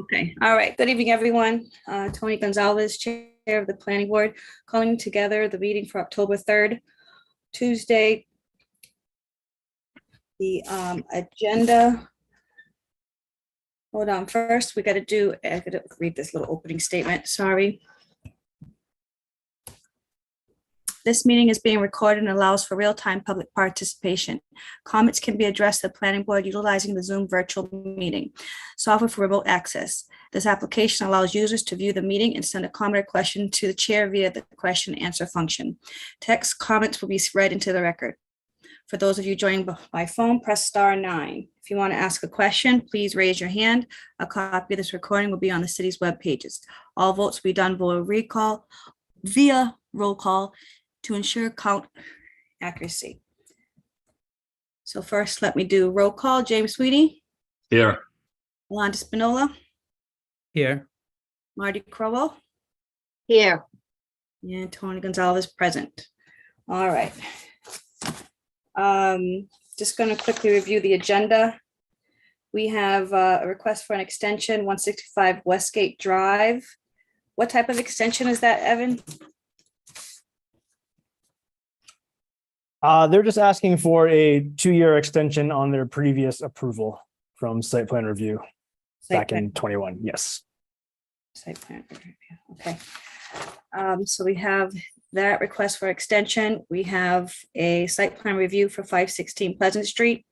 Okay, all right. Good evening, everyone. Tony Gonzalez, Chair of the Planning Board, calling together the meeting for October 3rd, Tuesday. The agenda. Hold on, first, I gotta read this little opening statement, sorry. This meeting is being recorded and allows for real-time public participation. Comments can be addressed to the planning board utilizing the Zoom virtual meeting software for remote access. This application allows users to view the meeting and send a comment or question to the chair via the question and answer function. Text comments will be read into the record. For those of you joining by phone, press *9. If you want to ask a question, please raise your hand. A copy of this recording will be on the city's web pages. All votes will be done via roll call to ensure count accuracy. So first, let me do roll call. James Sweeney. Here. Yolanda Spinola. Here. Marty Crowell. Here. And Tony Gonzalez present. All right. Just going to quickly review the agenda. We have a request for an extension, 165 Westgate Drive. What type of extension is that, Evan? They're just asking for a 2-year extension on their previous approval from site plan review back in 21. Yes. Site plan review. Okay. So we have that request for extension. We have a site plan review for 516 Pleasant Street.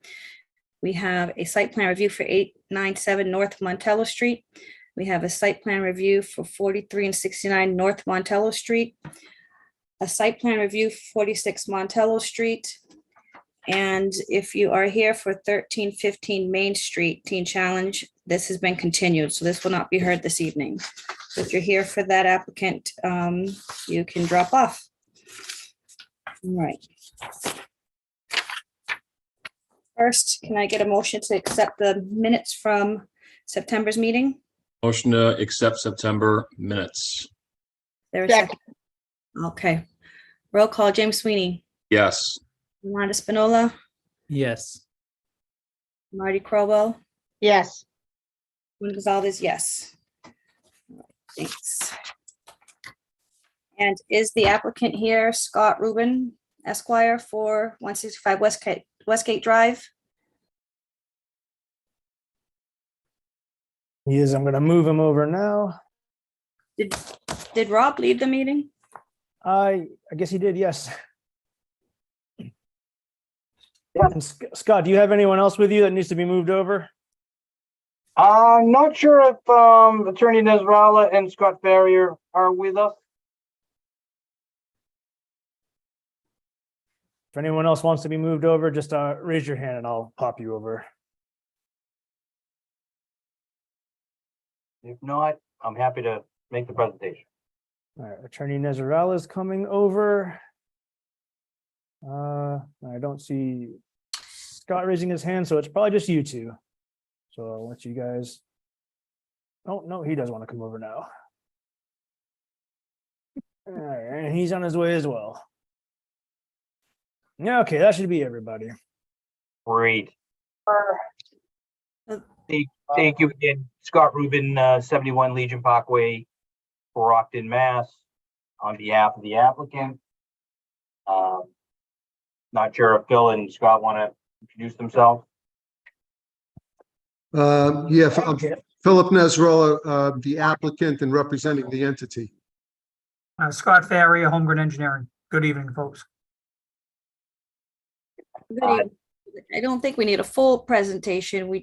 We have a site plan review for 897 North Montello Street. We have a site plan review for 43 and 69 North Montello Street. A site plan review for 46 Montello Street. And if you are here for 1315 Main Street Teen Challenge, this has been continued, so this will not be heard this evening. So if you're here for that applicant, you can drop off. All right. First, can I get a motion to accept the minutes from September's meeting? Motion to accept September minutes. There a second? Okay. Roll call, James Sweeney. Yes. Yolanda Spinola. Yes. Marty Crowell. Yes. Tony Gonzalez, yes. Thanks. And is the applicant here, Scott Rubin, Esquire, for 165 Westgate Drive? He is. I'm going to move him over now. Did Rob leave the meeting? I guess he did. Yes. And Scott, do you have anyone else with you that needs to be moved over? I'm not sure if Attorney Nasrallah and Scott Farrier are with us. If anyone else wants to be moved over, just raise your hand and I'll pop you over. If not, I'm happy to make the presentation. All right, Attorney Nasrallah is coming over. I don't see Scott raising his hand, so it's probably just you two. So I'll let you guys. Oh, no, he does want to come over now. All right, and he's on his way as well. Yeah, okay, that should be everybody. Great. Thank you again, Scott Rubin, 71 Legion Parkway, Brockton, Mass, on behalf of the applicant. Not sure if Phil and Scott want to introduce themselves. Yeah, Philip Nasrallah, the applicant and representing the entity. Scott Farrier, Holmgren Engineering. Good evening, folks. Good evening. I don't think we need a full presentation. You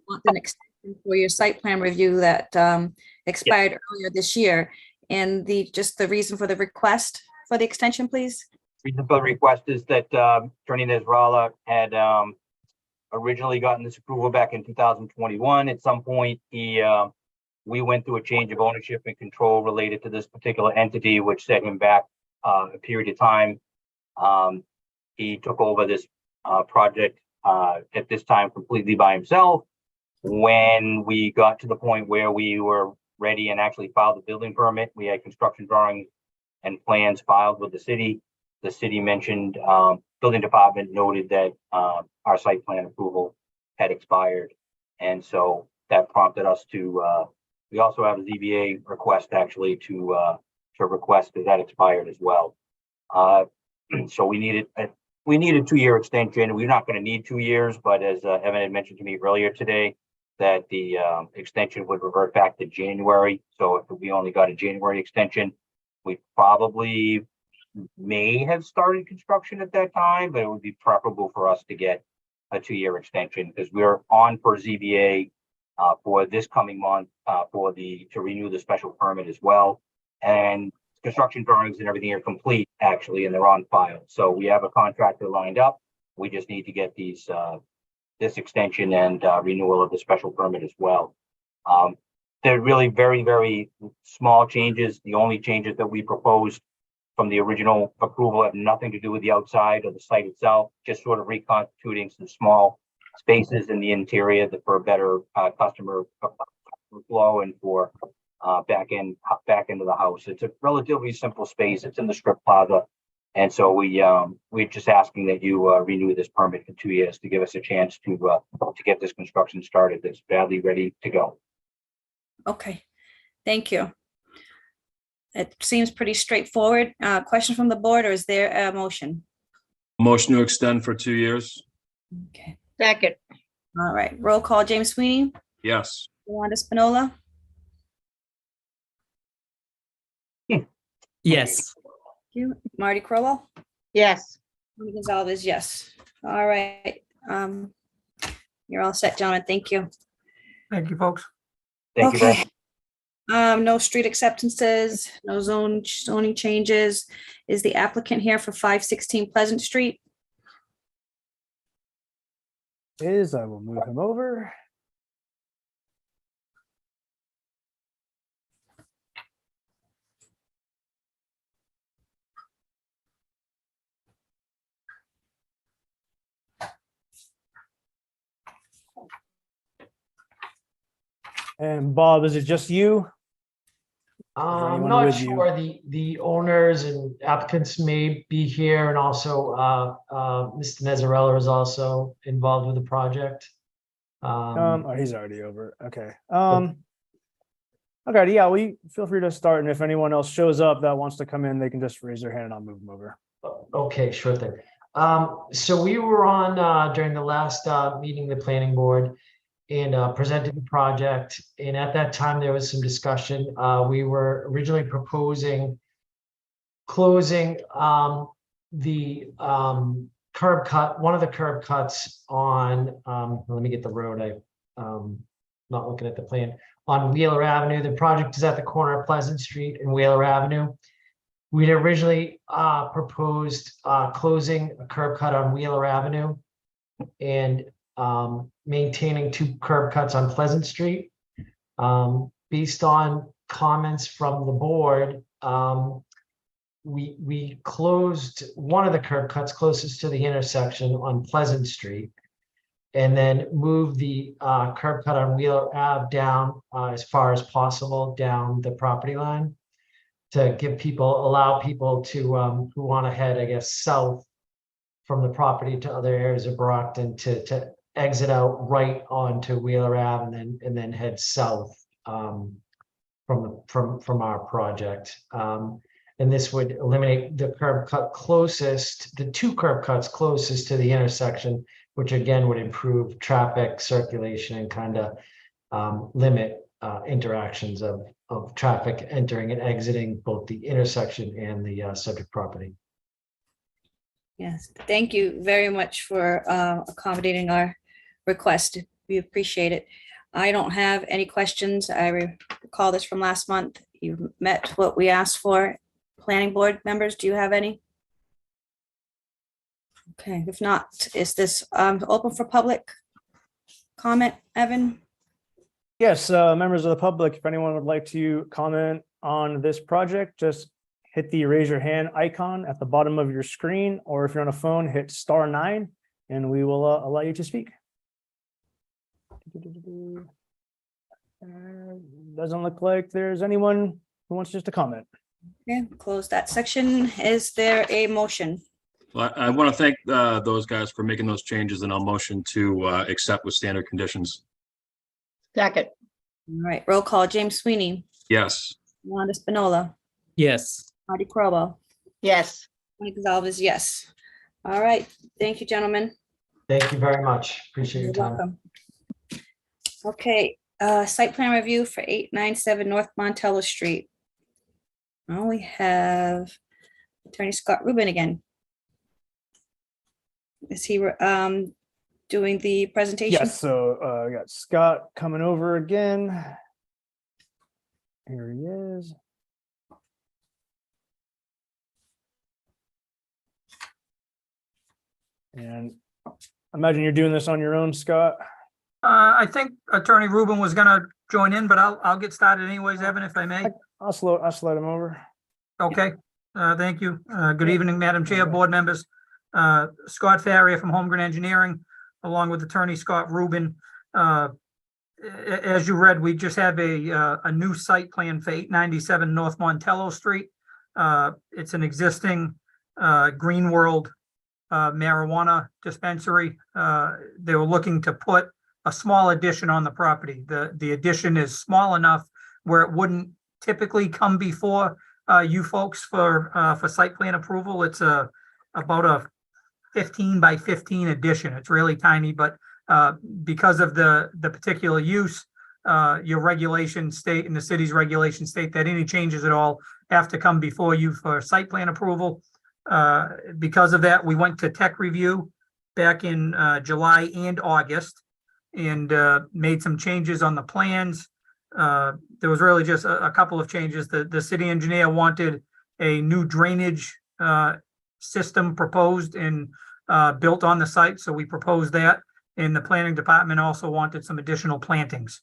want an extension for your site plan review that expired earlier this year. And the reason for the request for the extension, please. Reason for the request is that Attorney Nasrallah had originally gotten this approval back in 2021. At some point, we went through a change of ownership and control related to this particular entity, which set him back a period of time. He took over this project at this time completely by himself. When we got to the point where we were ready and actually filed the building permit, we had construction drawings and plans filed with the city. The city mentioned, building department noted that our site plan approval had expired. And so that prompted us to, we also have a ZBA request actually to request, because that expired as well. So we needed a 2-year extension. We're not going to need 2 years, but as Evan had mentioned to me earlier today, that the extension would revert back to January. So if we only got a January extension, we probably may have started construction at that time, but it would be preferable for us to get a 2-year extension, because we're on for ZBA for this coming month to renew the special permit as well. And construction drawings and everything are complete actually, and they're on file. So we have a contractor lined up. We just need to get these this extension and renewal of the special permit as well. They're really very, very small changes. The only changes that we proposed from the original approval have nothing to do with the outside of the site itself, just sort of reconstituting some small spaces in the interior for a better customer flow and for back into the house. It's a relatively simple space. It's in the strip plaza. And so we're just asking that you renew this permit for 2 years to give us a chance to get this construction started that's badly ready to go. Okay, thank you. It seems pretty straightforward. Question from the board, or is there a motion? Motion to extend for 2 years? Okay, second, all right. Roll call, James Sweeney, Yes. Yolanda Spinola, Yes. you, Marty Crowell, yes, Tony Gonzalez, yes. All right. You're all set, gentlemen. Thank you. Thank you, folks. Thank you very Okay. much. No street acceptances, no zoning changes. Is the applicant here for 516 Pleasant Street? I will move him over. And Bob, is it just you? I'm anyone not with you? sure. The owners and applicants may be here, and also Mr. Nezzarella is also involved with the project. Oh, he's already over. Okay. Okay, yeah, feel free to start, and if anyone else shows up that wants to come in, they can just raise their hand and I'll move them over. Okay, sure thing. So we were on during the last meeting, the planning board, and presented the project. And at that time, there was some discussion. We were originally proposing closing the curb cut, one of the curb cuts on, let me get the road. Not looking at the plan, on Wheeler Avenue. The project is at the corner of Pleasant Street and Wheeler Avenue. We'd originally proposed closing a curb cut on Wheeler Avenue and maintaining 2 curb cuts on Pleasant Street. Based on comments from the board, we closed one of the curb cuts closest to the intersection on Pleasant Street, and then moved the curb cut on Wheeler Ave down as far as possible down the property line to allow people to who want to head, I guess, south from the property to other areas of Brockton to exit out right onto Wheeler Ave and then head south from our project. And this would eliminate the curb cut closest, the 2 curb cuts closest to the intersection, which again would improve traffic circulation and kind of limit interactions of traffic entering and exiting both the intersection and the subject property. Yes, thank you very much for accommodating our request. We appreciate it. I don't have any questions. I recall this from last month. You met what we asked for. Planning board members, do you have any? Okay, if not, is this open for public comment, Evan? Yes, members of the public, if anyone would like to comment on this project, just hit the raise your hand icon at the bottom of your screen, or if you're on a phone, hit *9 and we will allow you to speak. Doesn't look like there's anyone who wants just to comment. Okay, close that section. Is there a motion? Well, I want to thank those guys for making those changes, and I'll motion to accept with standard conditions. second, All right, roll call, James Sweeney, Yes. Yolanda Spinola, Yes. Marty Crowell, yes. Tony Gonzalez, yes. All right, thank you, gentlemen. Thank you very much. Appreciate You're your time. welcome. Okay, site plan review for 897 North Montello Street. Now we have Attorney Scott Rubin again. Is he doing the presentation? Yes, so I got Scott coming over again. Here he is. And I imagine you're doing this on your own, Scott. I think Attorney Rubin was gonna join in, but I'll get started anyways, Evan, if I may. I'll slide him over. Okay, thank you. Good evening, Madam Chair, board members. Scott Farrier from Holmgren Engineering, along with Attorney Scott Rubin. As you read, we just have a new site plan for 897 North Montello Street. It's an existing Green World marijuana dispensary. They were looking to put a small addition on the property. The addition is small enough where it wouldn't typically come before you folks for site plan approval. It's about a 15 by 15 addition. It's really tiny, but because of the particular use, your regulations state and the city's regulations state that any changes at all have to come before you for site plan approval. Because of that, we went to tech review back in July and August and made some changes on the plans. There was really just a couple of changes. The city engineer wanted a new drainage system proposed and built on the site, so we proposed that. And the planning department also wanted some additional plantings.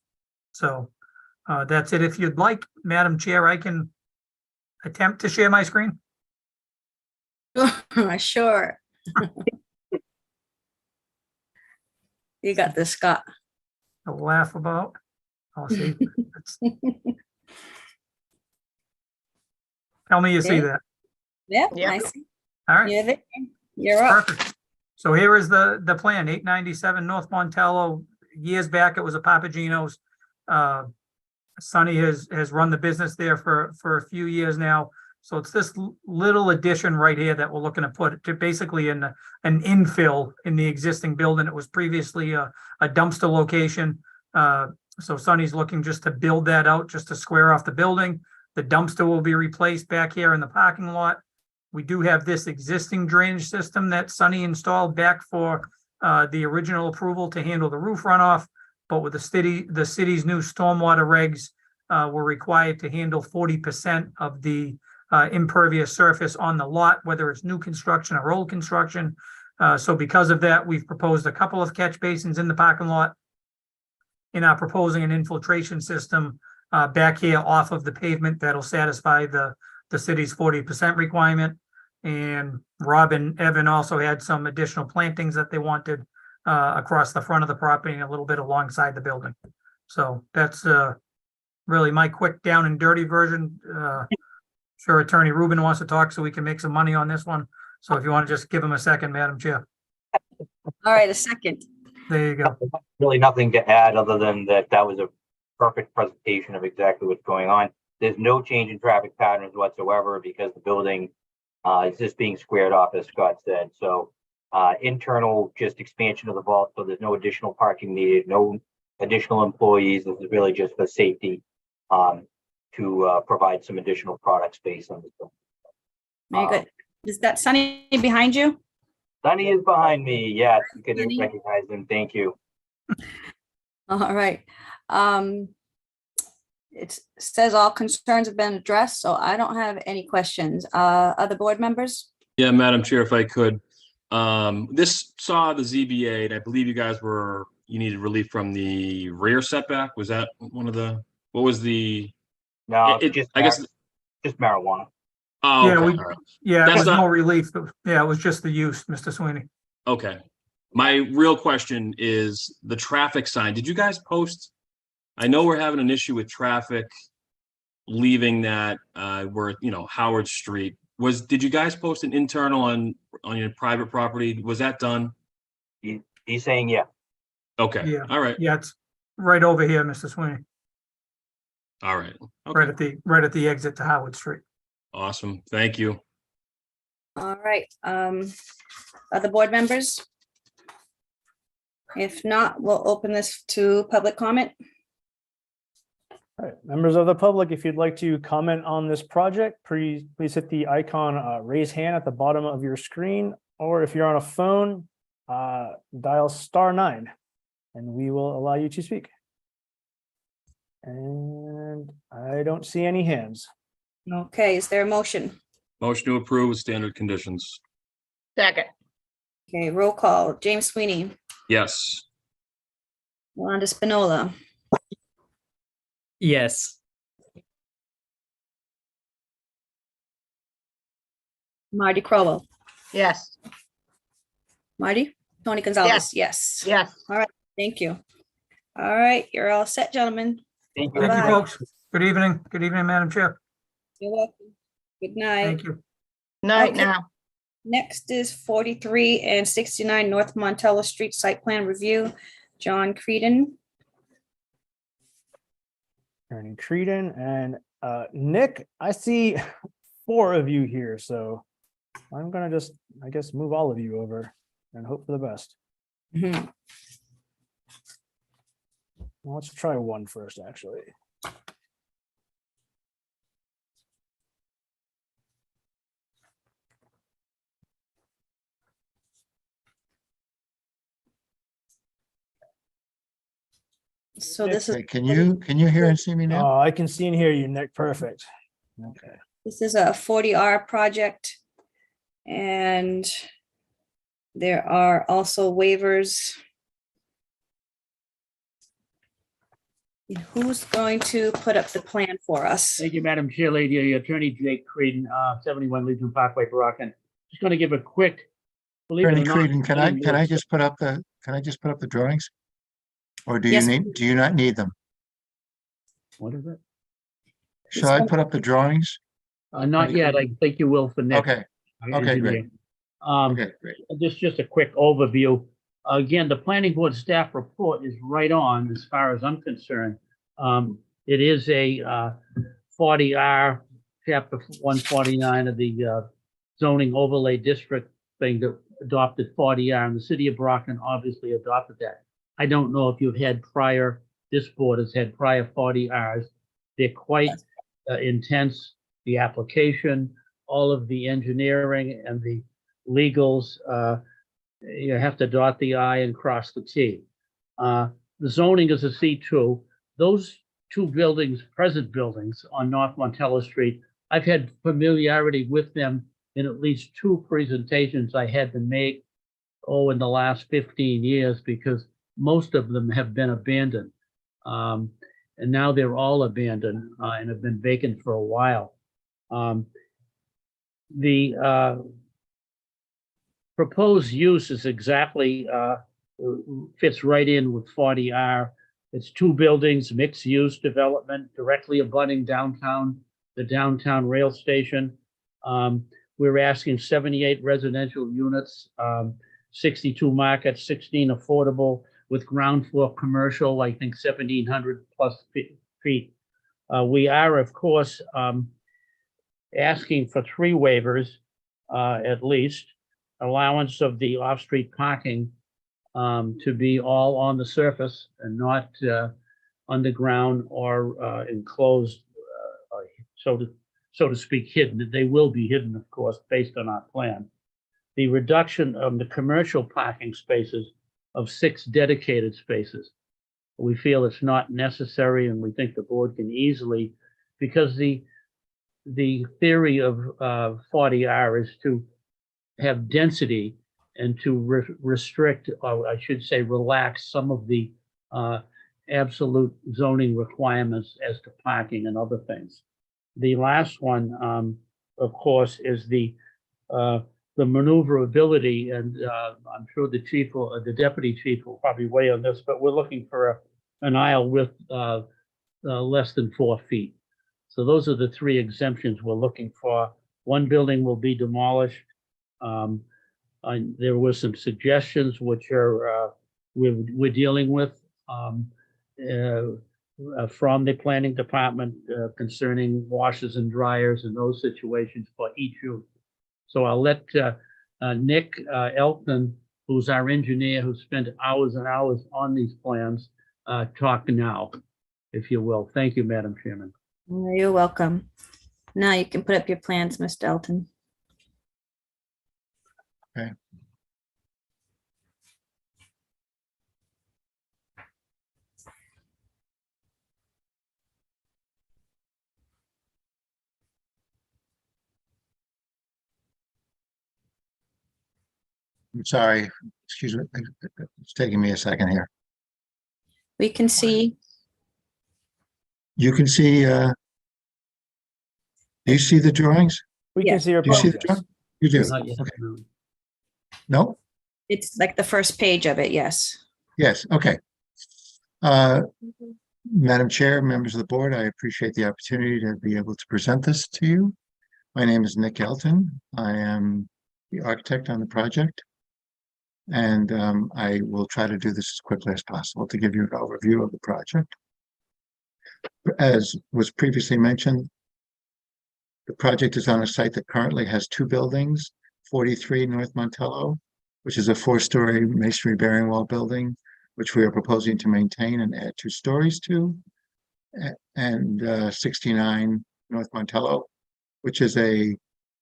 So that's it. If you'd like, Madam Chair, I can attempt to share my screen. Sure. You got this, Scott. To laugh about. I'll see. Tell me you see Yeah. that. Yeah, Yeah. I see. All right. You're there. You're up. Perfect. So here is the plan, 897 North Montello. Years back, it was a Papagino's. Sonny has run the business there for a few years now. So it's this little addition right here that we're looking to put to basically an infill in the existing building. It was previously a dumpster location. So Sonny's looking just to build that out, just to square off the building. The dumpster will be replaced back here in the parking lot. We do have this existing drainage system that Sonny installed back for the original approval to handle the roof runoff. But with the city's new stormwater regs, we're required to handle 40% of the impervious surface on the lot, whether it's new construction or old construction. So because of that, we've proposed a couple of catch basins in the parking lot and are proposing an infiltration system back here off of the pavement that'll satisfy the city's 40% requirement. And Rob and Evan also had some additional plantings that they wanted across the front of the property and a little bit alongside the building. So that's really my quick down and dirty version. Sure, Attorney Rubin wants to talk so we can make some money on this one. So if you want to just give him a second, Madam Chair. All right, a second. There you go. Really nothing to add other than that was a perfect presentation of exactly what's going on. There's no change in traffic patterns whatsoever because the building is just being squared off, as Scott said. So internal just expansion of the vault. So there's no additional parking needed, no additional employees. This is really just for safety to provide some additional product space on this building. Very good. Is that Sunny behind you? Sonny is behind me. Yes, you can Sonny? recognize him. Thank you. All right. It says all concerns have been addressed, so I don't have any questions. Other board members? Yeah, Madam Chair, if I could. This saw the ZBA, and I believe you needed relief from the rear setback. Was that one of the, what was the? No, I guess. just marijuana. Oh, Yeah, okay, all right. Yeah, it That's was not- no relief. Yeah, it was just the use, Mr. Sweeney. Okay. My real question is the traffic sign. Did you guys post? I know we're having an issue with traffic leaving that Howard Street. Did you guys post an internal on your private property? Was that done? He's saying, yeah. Okay, Yeah. all right. Yeah, right over here, Mr. Sweeney, All right. right Okay. at the exit to Howard Street. Awesome. Thank you. All right, other board members? If not, we'll open this to public comment. All right, members of the public, if you'd like to comment on this project, please hit the icon, raise hand at the bottom of your screen, or if you're on a phone, dial *9, and we will allow you to speak. And I don't see any hands. Okay, is there a motion? Motion to approve with standard conditions. second, Okay, roll call. James Sweeney, Yes. Yolanda Spinola, Yes. Marty Crowell, yes, Marty, Tony Gonzalez, yes. yes. Thank you. All right, you're all set, gentlemen. Thank you. Thank you, Bye. folks. Good evening. Good evening, Madam Chair. You're welcome. Good night. Thank you. Night Okay. now. Next is 43 and 69 North Montello Street Site Plan Review. John Creedon. Attorney Creedon and Nick, I see 4 of you here, so I'm gonna just, I guess, move all of you over and hope for the best. Mhm. Well, let's try one first, actually. So this is, Okay, can you hear and see me now? Oh, I can see and hear you, Nick. Perfect. Okay. this is a 40R project. And there are also waivers. Who's going to put up the plan for us? Thank you, Madam Chair Lady. Attorney Jake Creedon, 71 Legion Parkway, Brockton. Just going to give a quick. believe it or Attorney not, Creedon, can I planning just put up the drawings? Or do Yes. do you not need them? What is it? Shall I put up the drawings? Not yet. I think you will for next. Okay, okay, great. Okay, great. Just a quick overview. Again, the planning board staff report is right on as far as I'm concerned. It is a 40R, chapter 149 of the zoning overlay district thing that adopted 40R, and the city of Brockton obviously adopted that. I don't know if you've had this board has had prior 40Rs. They're quite intense. The application, all of the engineering and the legals, you have to dot the I and cross the T. The zoning is a C2. Those 2 buildings, present buildings on North Montello Street, I've had familiarity with them in at least 2 presentations I had them make, in the last 15 years, because most of them have been abandoned. And now they're all abandoned and have been vacant for a while. The proposed use is exactly, fits right in with 40R. It's 2 buildings, mixed use development directly abutting the downtown rail station. We're asking 78 residential units, 62 market, 16 affordable, with ground floor commercial, I think 1,700 plus feet. We are, of course, asking for 3 waivers, at least. Allowance of the off-street parking to be all on the surface and not underground or enclosed, so to speak, hidden. They will be hidden, of course, based on our plan. The reduction of the commercial parking spaces of 6 dedicated spaces. We feel it's not necessary, and we think the board can easily, because the theory of 40R is to have density and to restrict, or I should say, relax some of the absolute zoning requirements as to parking and other things. The last one, of course, is the maneuverability, and I'm sure the chief or the deputy chief will probably weigh on this, but we're looking for an aisle with less than 4 feet. So those are the 3 exemptions we're looking for. 1 building will be demolished. There were some suggestions which are we're dealing with, from the planning department concerning washers and dryers and those situations for each unit. So I'll let Nick Elton, who's our engineer, who spent hours and hours on these plans, talk now, if you will. Thank you, Madam Chairman. You're welcome. Now you can put up your plans, Mr. Elton. Okay. I'm sorry, excuse me, it's taking me a second here. We can see, You can see, do you see the drawings? We can Yes. see your Do you see the plans. drawing? You do? Not yet, Okay. no. No? it's like the first page of it, yes. Yes, okay. Madam Chair, members of the board, I appreciate the opportunity to be able to present this to you. My name is Nick Elton. I am the architect on the project. And I will try to do this as quickly as possible to give you an overview of the project. As was previously mentioned, the project is on a site that currently has two buildings, 43 North Montello, which is a 4-story masonry bearing wall building, which we are proposing to maintain and add 2 stories to, and 69 North Montello, which is a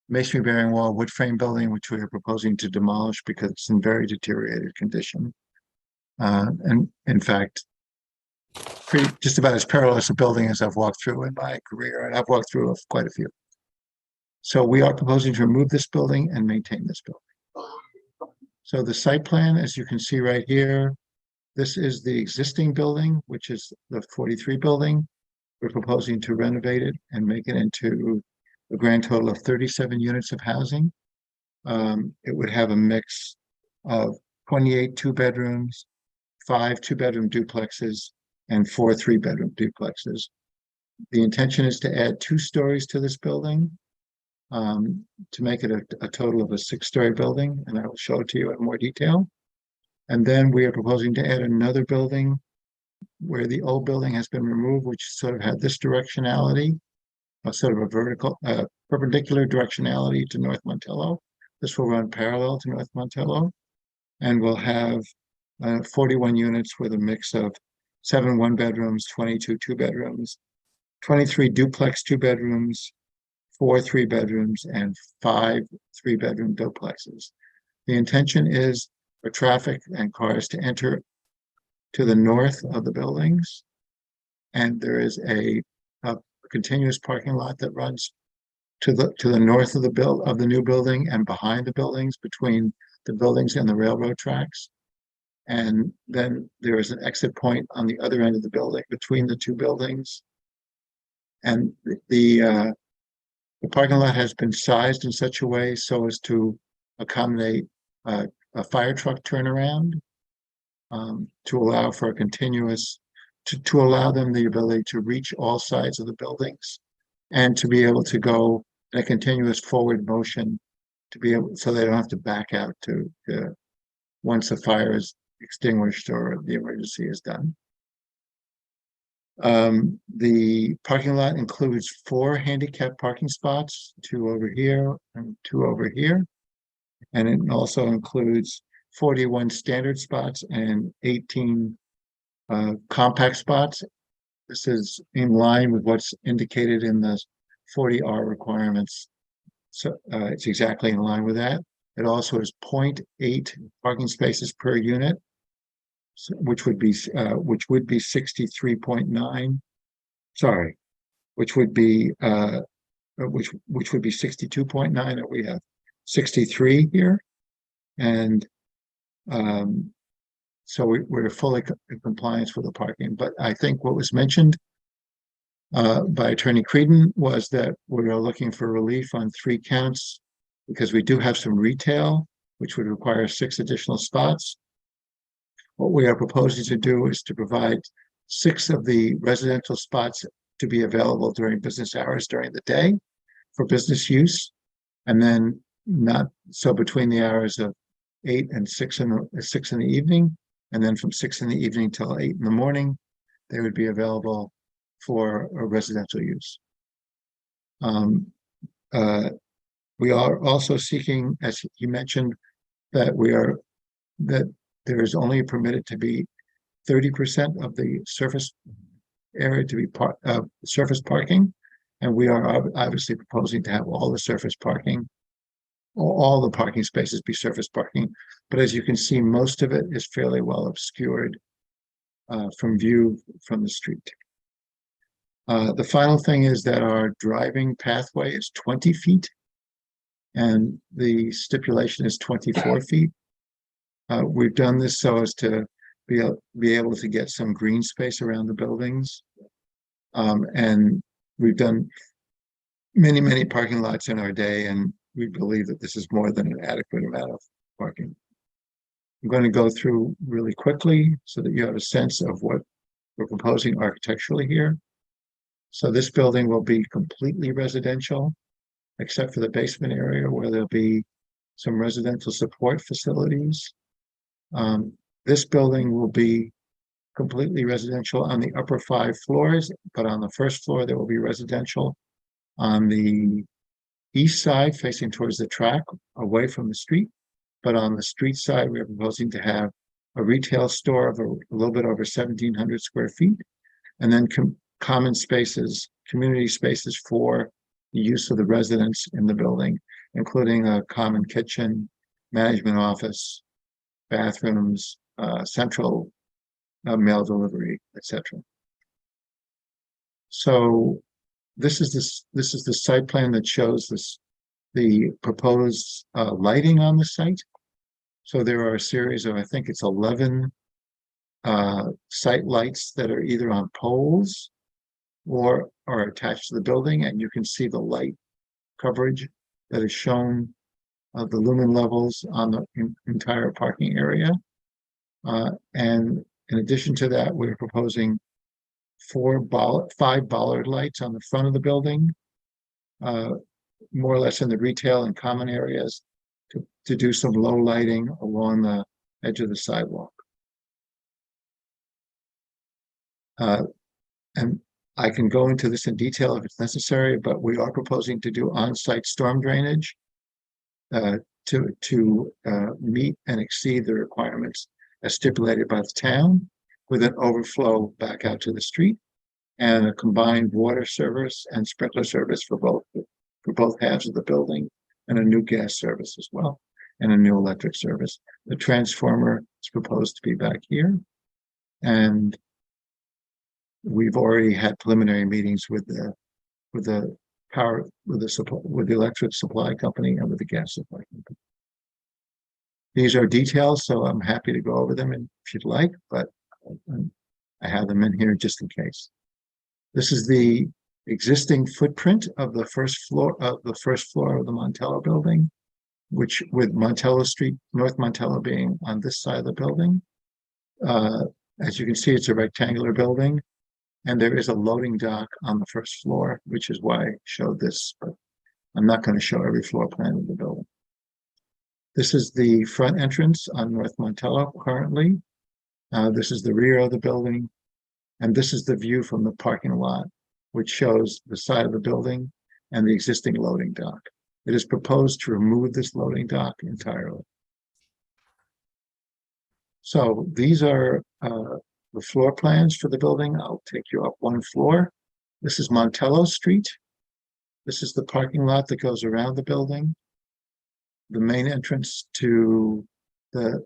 masonry bearing wall wood frame building, which we are proposing to demolish because it's in very deteriorated condition. And in fact, just about as perilous a building as I've walked through in my career, and I've walked through quite a few. So we are proposing to remove this building and maintain this building. So the site plan, as you can see right here, this is the existing building, which is the 43 building. We're proposing to renovate it and make it into a grand total of 37 units of housing. It would have a mix of 28 2-bedrooms, 5 2-bedroom duplexes, and 4 3-bedroom duplexes. The intention is to add 2 stories to this building to make it a total of a 6-story building, and I will show it to you in more detail. And then we are proposing to add another building where the old building has been removed, which sort of had this directionality, a sort of a vertical, perpendicular directionality to North Montello. This will run parallel to North Montello, and we'll have 41 units with a mix of 7 1-bedrooms, 22 2-bedrooms, 23 duplex 2-bedrooms, 4 3-bedrooms, and 5 3-bedroom duplexes. The intention is for traffic and cars to enter to the north of the buildings, and there is a continuous parking lot that runs to the north of the new building and behind the buildings, between the buildings and the railroad tracks. And then there is an exit point on the other end of the building between the 2 buildings. And the parking lot has been sized in such a way so as to accommodate a fire truck turnaround, to allow for a continuous, to allow them the ability to reach all sides of the buildings and to be able to go in a continuous forward motion, to be able, so they don't have to back out to once the fire is extinguished or the emergency is done. The parking lot includes 4 handicap parking spots, 2 over here and 2 over here. And it also includes 41 standard spots and 18 compact spots. This is in line with what's indicated in the 40R requirements. So it's exactly in line with that. It also is 0.8 parking spaces per unit, which would be 63.9. Sorry, which would be 62.9, and we have 63 here. And so we're fully in compliance with the parking. But I think what was mentioned by Attorney Creedon was that we are looking for relief on 3 counts because we do have some retail, which would require 6 additional spots. What we are proposing to do is to provide 6 of the residential spots to be available during business hours during the day for business use, and then not so between the hours of 8 and 6 in the evening, and then from 6 in the evening till 8 in the morning, they would be available for a residential use. We are also seeking, as you mentioned, that there is only permitted to be 30% of the surface area to be surface parking. And we are obviously proposing to have all the surface parking, all the parking spaces be surface parking. But as you can see, most of it is fairly well obscured from view from the street. The final thing is that our driving pathway is 20 feet and the stipulation is 24 feet. We've done this so as to be able to get some green space around the buildings. And we've done many parking lots in our day, and we believe that this is more than an adequate amount of parking. I'm going to go through really quickly so that you have a sense of what we're proposing architecturally here. So this building will be completely residential, except for the basement area where there'll be some residential support facilities. This building will be completely residential on the upper 5 floors, but on the first floor, there will be residential on the east side facing towards the track away from the street. But on the street side, we're proposing to have a retail store of a little bit over 1,700 square feet, and then common spaces, community spaces for the use of the residents in the building, including a common kitchen, management office, bathrooms, central mail delivery, etc. So this is the site plan that shows the proposed lighting on the site. So there are a series of, I think it's 11 site lights that are either on poles or are attached to the building, and you can see the light coverage that is shown of the lumen levels on the entire parking area. And in addition to that, we're proposing 5 bollard lights on the front of the building, more or less in the retail and common areas, to do some low lighting along the edge of the sidewalk. And I can go into this in detail if it's necessary, but we are proposing to do on-site storm drainage to meet and exceed the requirements as stipulated by the town, with an overflow back out to the street and a combined water service and sprinkler service for both halves of the building, and a new gas service as well, and a new electric service. The transformer is proposed to be back here, and we've already had preliminary meetings with the electric supply company and with the gas supply company. These are details, so I'm happy to go over them if you'd like, but I have them in here just in case. This is the existing footprint of the first floor of the Montello building, which with Montello Street, North Montello being on this side of the building. As you can see, it's a rectangular building, and there is a loading dock on the first floor, which is why I showed this, but I'm not going to show every floor plan of the building. This is the front entrance on North Montello currently. This is the rear of the building, and this is the view from the parking lot, which shows the side of the building and the existing loading dock. It is proposed to remove this loading dock entirely. So these are the floor plans for the building. I'll take you up one floor. This is Montello Street. This is the parking lot that goes around the building. The main entrance to the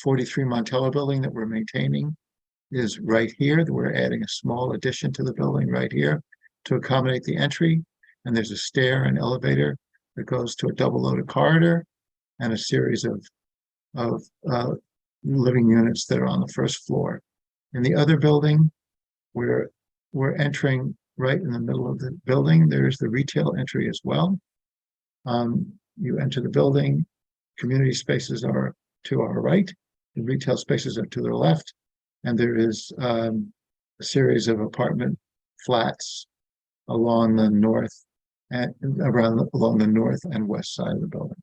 43 Montello building that we're maintaining is right here. We're adding a small addition to the building right here to accommodate the entry. And there's a stair and elevator that goes to a double-loaded corridor and a series of living units that are on the first floor. In the other building, we're entering right in the middle of the building. There's the retail entry as well. You enter the building, community spaces are to our right, the retail spaces are to the left, and there is a series of apartment flats along the north and along the north and west side of the building.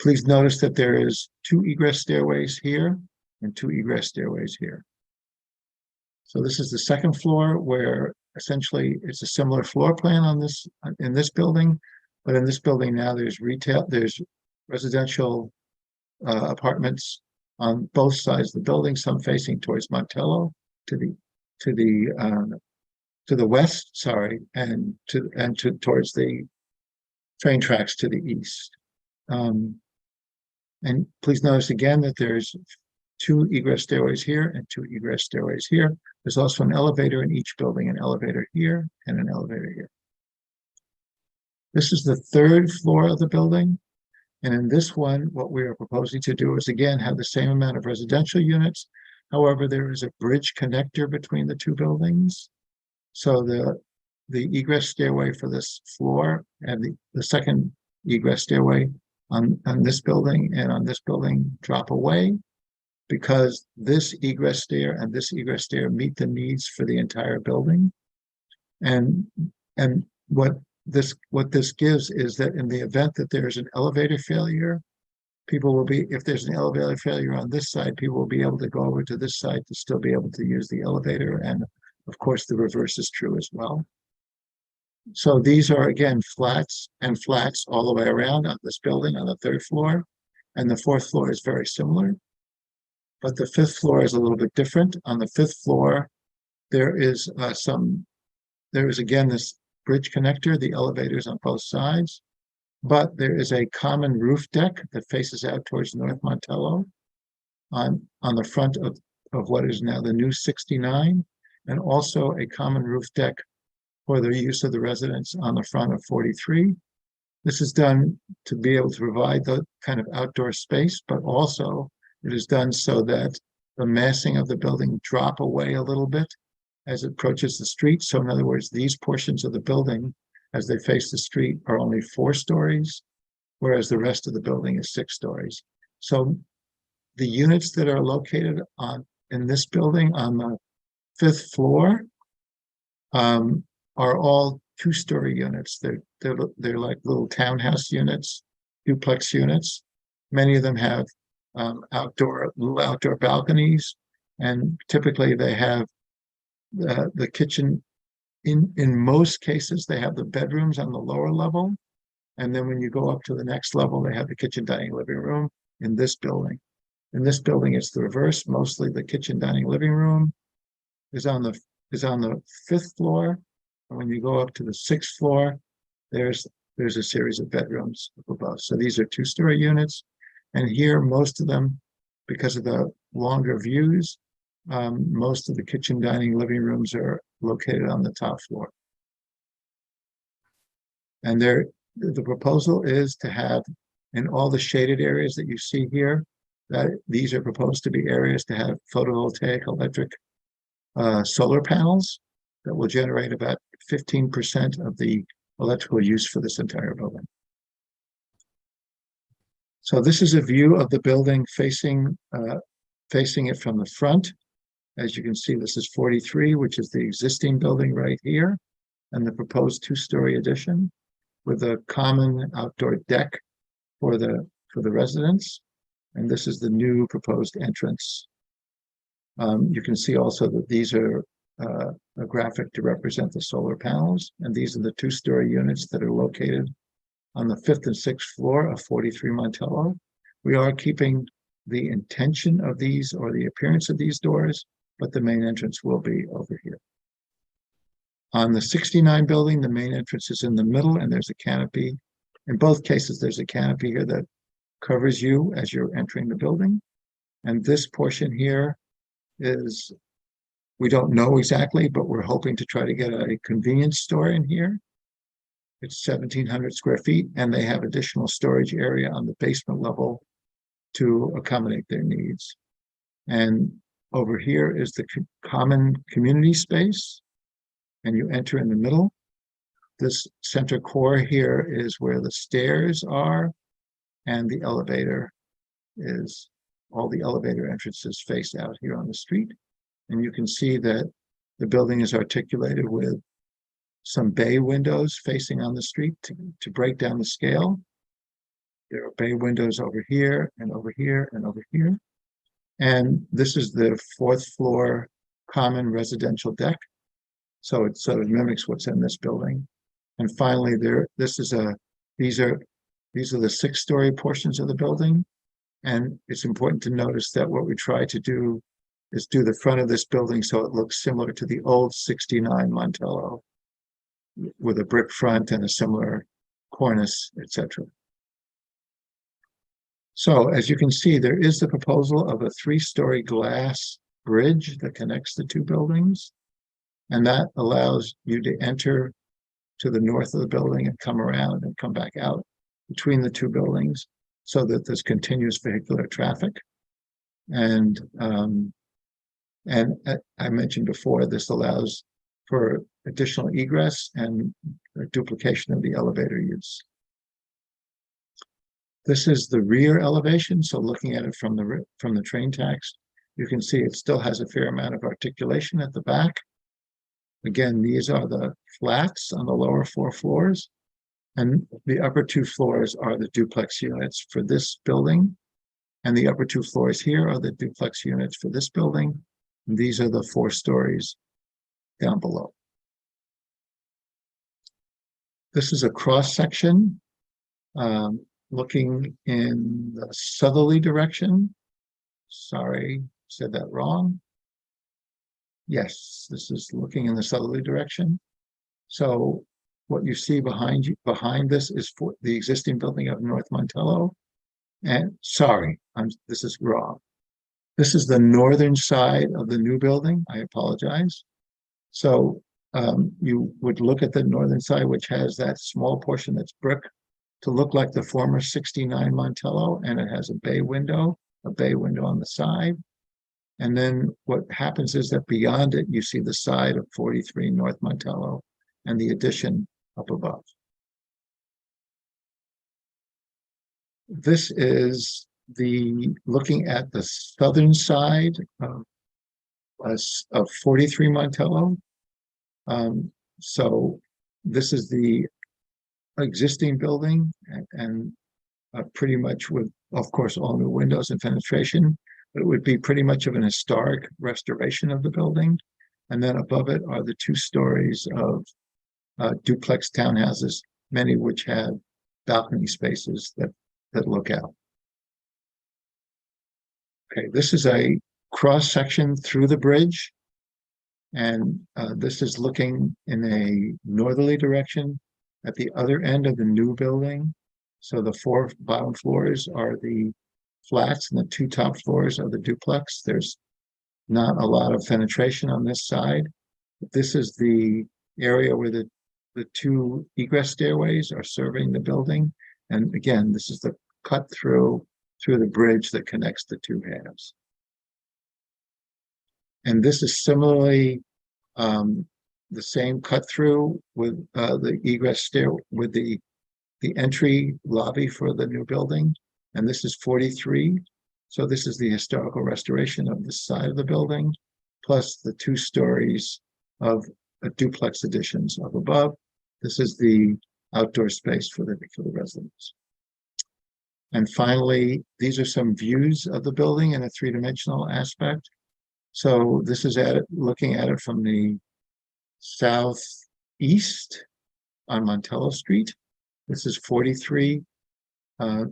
Please notice that there is 2 egress stairways here and 2 egress stairways here. So this is the second floor where essentially it's a similar floor plan on this, in this building. But in this building now there's retail, there's residential apartments on both sides of the building, some facing towards Montello to the west, sorry, and towards the train tracks to the east. And please notice again that there's 2 egress stairways here and 2 egress stairways here. There's also an elevator in each building, an elevator here and an elevator here. This is the 3rd floor of the building. And in this one, what we are proposing to do is again have the same amount of residential units. However, there is a bridge connector between the 2 buildings. So the egress stairway for this floor and the second egress stairway on this building and on this building drop away, because this egress stair and this egress stair meet the needs for the entire building. And what this gives is that in the event that there's an elevator failure, people will be, if there's an elevator failure on this side, people will be able to go over to this side to still be able to use the elevator. And of course, the reverse is true as well. So these are, again, flats and flats all the way around on this building on the 3rd floor. And the 4th floor is very similar. But the 5th floor is a little bit different. On the 5th floor, there is again this bridge connector, the elevators on both sides. But there is a common roof deck that faces out towards North Montello on the front of what is now the new 69, and also a common roof deck for the use of the residents on the front of 43. This is done to be able to provide the kind of outdoor space, but also it is done so that the massing of the building drop away a little bit as it approaches the street. So in other words, these portions of the building, as they face the street, are only 4 stories, whereas the rest of the building is 6 stories. So the units that are located in this building on the 5th floor are all 2-story units. They're like little townhouse units, duplex units. Many of them have little outdoor balconies, and typically they have the kitchen. In most cases, they have the bedrooms on the lower level, and then when you go up to the next level, they have the kitchen, dining, living room. In this building, it's the reverse. Mostly the kitchen, dining, living room is on the 5th floor, and when you go up to the 6th floor, there's a series of bedrooms up above. So these are 2-story units, and here most of them, because of the longer views, most of the kitchen, dining, living rooms are located on the top floor. And the proposal is to have, in all the shaded areas that you see here, that these are proposed to be areas to have photovoltaic electric solar panels that will generate about 15% of the electrical use for this entire building. So this is a view of the building facing it from the front. As you can see, this is 43, which is the existing building right here, and the proposed 2-story addition with a common outdoor deck for the residents. And this is the new proposed entrance. You can see also that these are a graphic to represent the solar panels, and these are the 2-story units that are located on the 5th and 6th floor of 43 Montello. We are keeping the intention of these, or the appearance of these doors, but the main entrance will be over here. On the 69 building, the main entrance is in the middle, and there's a canopy. In both cases, there's a canopy here that covers you as you're entering the building. And this portion here is, we don't know exactly, but we're hoping to try to get a convenience store in here. It's 1,700 square feet, and they have additional storage area on the basement level to accommodate their needs. And over here is the common community space, and you enter in the middle. This center core here is where the stairs are, and the elevator is, all the elevator entrances face out here on the street. And you can see that the building is articulated with some bay windows facing on the street to break down the scale. There are bay windows over here and over here and over here. And this is the 4th floor common residential deck. So it sort of mimics what's in this building. And finally, these are the 6-story portions of the building. And it's important to notice that what we try to do is do the front of this building so it looks similar to the old 69 Montello, with a brick front and a similar cornice, etc. So as you can see, there is the proposal of a 3-story glass bridge that connects the two buildings. And that allows you to enter to the north of the building and come around and come back out between the two buildings so that there's continuous vehicular traffic. And I mentioned before, this allows for additional egress and duplication of the elevator use. This is the rear elevation. So looking at it from the train tracks, you can see it still has a fair amount of articulation at the back. Again, these are the flats on the lower 4 floors, and the upper 2 floors are the duplex units for this building. And the upper 2 floors here are the duplex units for this building. And these are the 4 stories down below. This is a cross section looking in the southerly direction. Sorry, said that wrong. Yes, this is looking in the southerly direction. So what you see behind this is for the existing building of North Montello. And sorry, this is wrong. This is the northern side of the new building. I apologize. So you would look at the northern side, which has that small portion that's brick, to look like the former 69 Montello, and it has a bay window on the side. And then what happens is that beyond it, you see the side of 43 North Montello and the addition up above. This is looking at the southern side of 43 Montello. So this is the existing building and pretty much with, of course, all new windows and fenestration. But it would be pretty much of an historic restoration of the building. And then above it are the 2 stories of duplex townhouses, many of which have balcony spaces that look out. Okay, this is a cross section through the bridge. And this is looking in a northerly direction at the other end of the new building. So the 4 bottom floors are the flats and the 2 top floors are the duplex. There's not a lot of penetration on this side. But this is the area where the 2 egress stairways are serving the building. And again, this is the cut through the bridge that connects the 2 halves. And this is similarly the same cut through with the egress stair with the entry lobby for the new building. And this is 43. So this is the historical restoration of this side of the building, plus the 2 stories of duplex additions up above. This is the outdoor space for the residents. And finally, these are some views of the building in a 3-dimensional aspect. So this is looking at it from the southeast on Montello Street. This is 43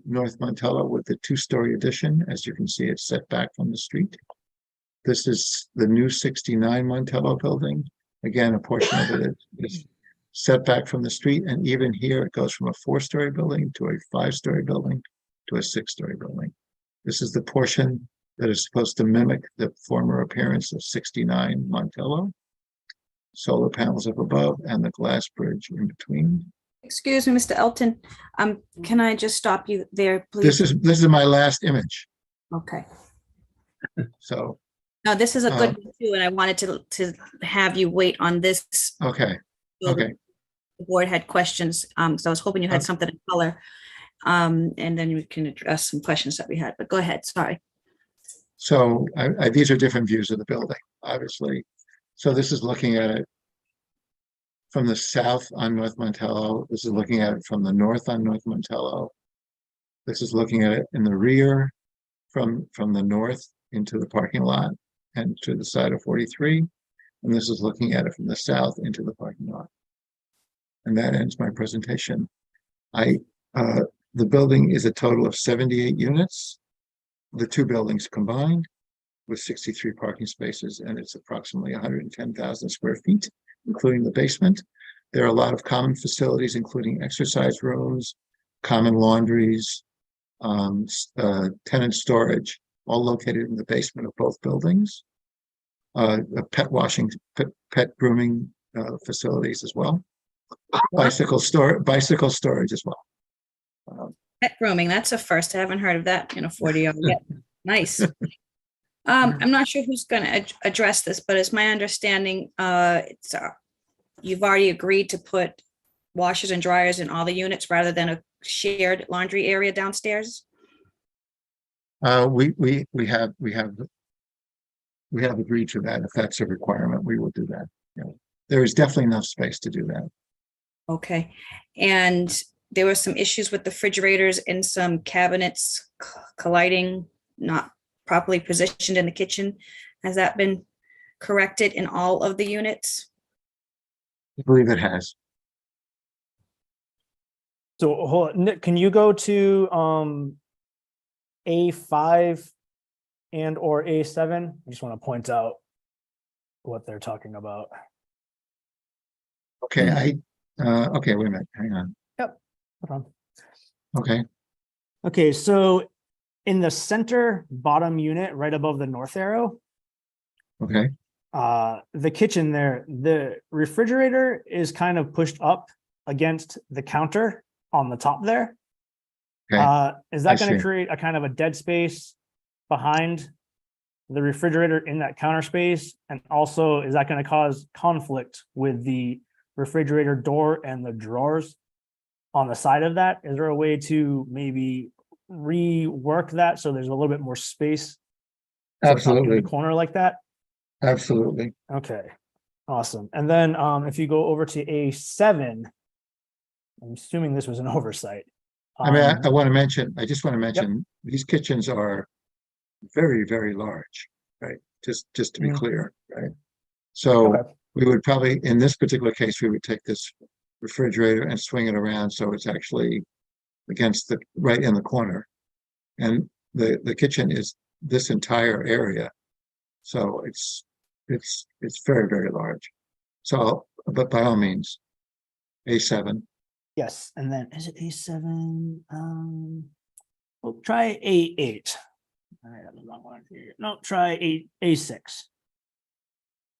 North Montello with the 2-story addition. As you can see, it's set back from the street. This is the new 69 Montello building. Again, a portion of it is set back from the street. And even here, it goes from a 4-story building to a 5-story building to a 6-story building. This is the portion that is supposed to mimic the former appearance of 69 Montello. Solar panels up above and the glass bridge in between. Excuse me, Mr. Elton. Can I just stop you there, please? This is my last image. Okay. So. No, this is a good one too, and I wanted to have you wait on this. Okay. So Okay. The board had questions, so I was hoping you had something in color, and then we can address some questions that we had. But go ahead. Sorry. So these are different views of the building, obviously. So this is looking at it from the south on North Montello. This is looking at it from the north on North Montello. This is looking at it in the rear from the north into the parking lot. and to the side of 43. And this is looking at it from the south into the parking lot. And that ends my presentation. The building is a total of 78 units, the two buildings combined, with 63 parking spaces, and it's approximately 110,000 square feet, including the basement. There are a lot of common facilities, including exercise rooms, common laundries, tenant storage, all located in the basement of both buildings. A pet washing, pet grooming facilities as well. Bicycle storage as well. Pet grooming, that's a first. I haven't heard of that in a 40 yet. Nice. I'm not sure who's going to address this, but it's my understanding, you've already agreed to put washers and dryers in all the units rather than a shared laundry area downstairs. We have agreed to that. If that's a requirement, we will do that. Yeah. There is definitely enough space to do that. Okay. And there were some issues with the refrigerators and some cabinets colliding, not properly positioned in the kitchen. Has that been corrected in all of the units? I believe it has. So hold on, Nick, can you go to A5 and or A7? I just want to point out what they're talking about. Okay, okay, wait a minute, hang on. Yep. No problem. Okay, Okay, so in the center bottom unit, right above the north arrow, okay, the kitchen there, the refrigerator is kind of pushed up against the counter on the top there. okay. Is I that going to see. create a kind of a dead space behind the refrigerator in that counter space? And also, is that going to cause conflict with the refrigerator door and the drawers on the side of that? Is there a way to maybe rework that so there's a little bit more space? So it's not in Absolutely, the corner like that? absolutely. Okay, awesome. And then if you go over to A7, I'm assuming this was an oversight. I mean, I Um, want to mention, I just want to mention, these kitchens are very, very large, right? Just to be Mhm. clear, right? So Okay. we would probably, in this particular case, we would take this refrigerator and swing it around so it's actually against the, right in the corner. And the kitchen is this entire area. So it's very, very large. So, but by all means, A7. Yes, and then is it A7? We'll try A8. I have the wrong one here. No, try A6.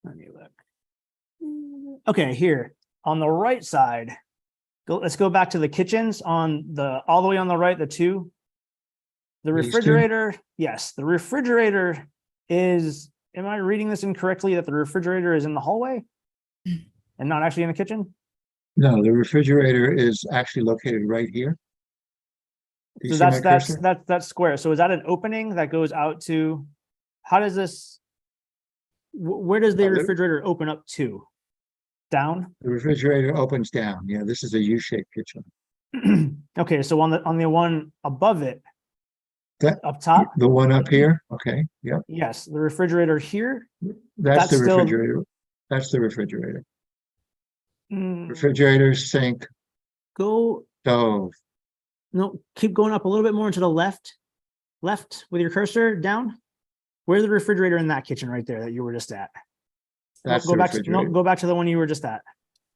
Let me look. Okay, here on the right side. Let's go back to the kitchens on the all the way on the right, the two. The These two? refrigerator, yes, the refrigerator is, am I reading this incorrectly that the refrigerator is in the hallway and not actually in the kitchen? No, the refrigerator is actually located right here. Do you So see my cursor? that's square. So is that an opening that goes out to, how does this, where does the The- refrigerator open up to? Down? The refrigerator opens down. Yeah, this is a U-shaped kitchen. Okay, so on the one above it, That, up top, the one up here, okay, yep, yes, the refrigerator here. that's That's the still- refrigerator. That's the refrigerator. Mm, Refrigerator, sink, go, stove. no, keep going up a little bit more into the left with your cursor down. Where's the refrigerator in that kitchen right there that you were just at? That's Go the back to, no, refrigerator. go back to the one you were just at.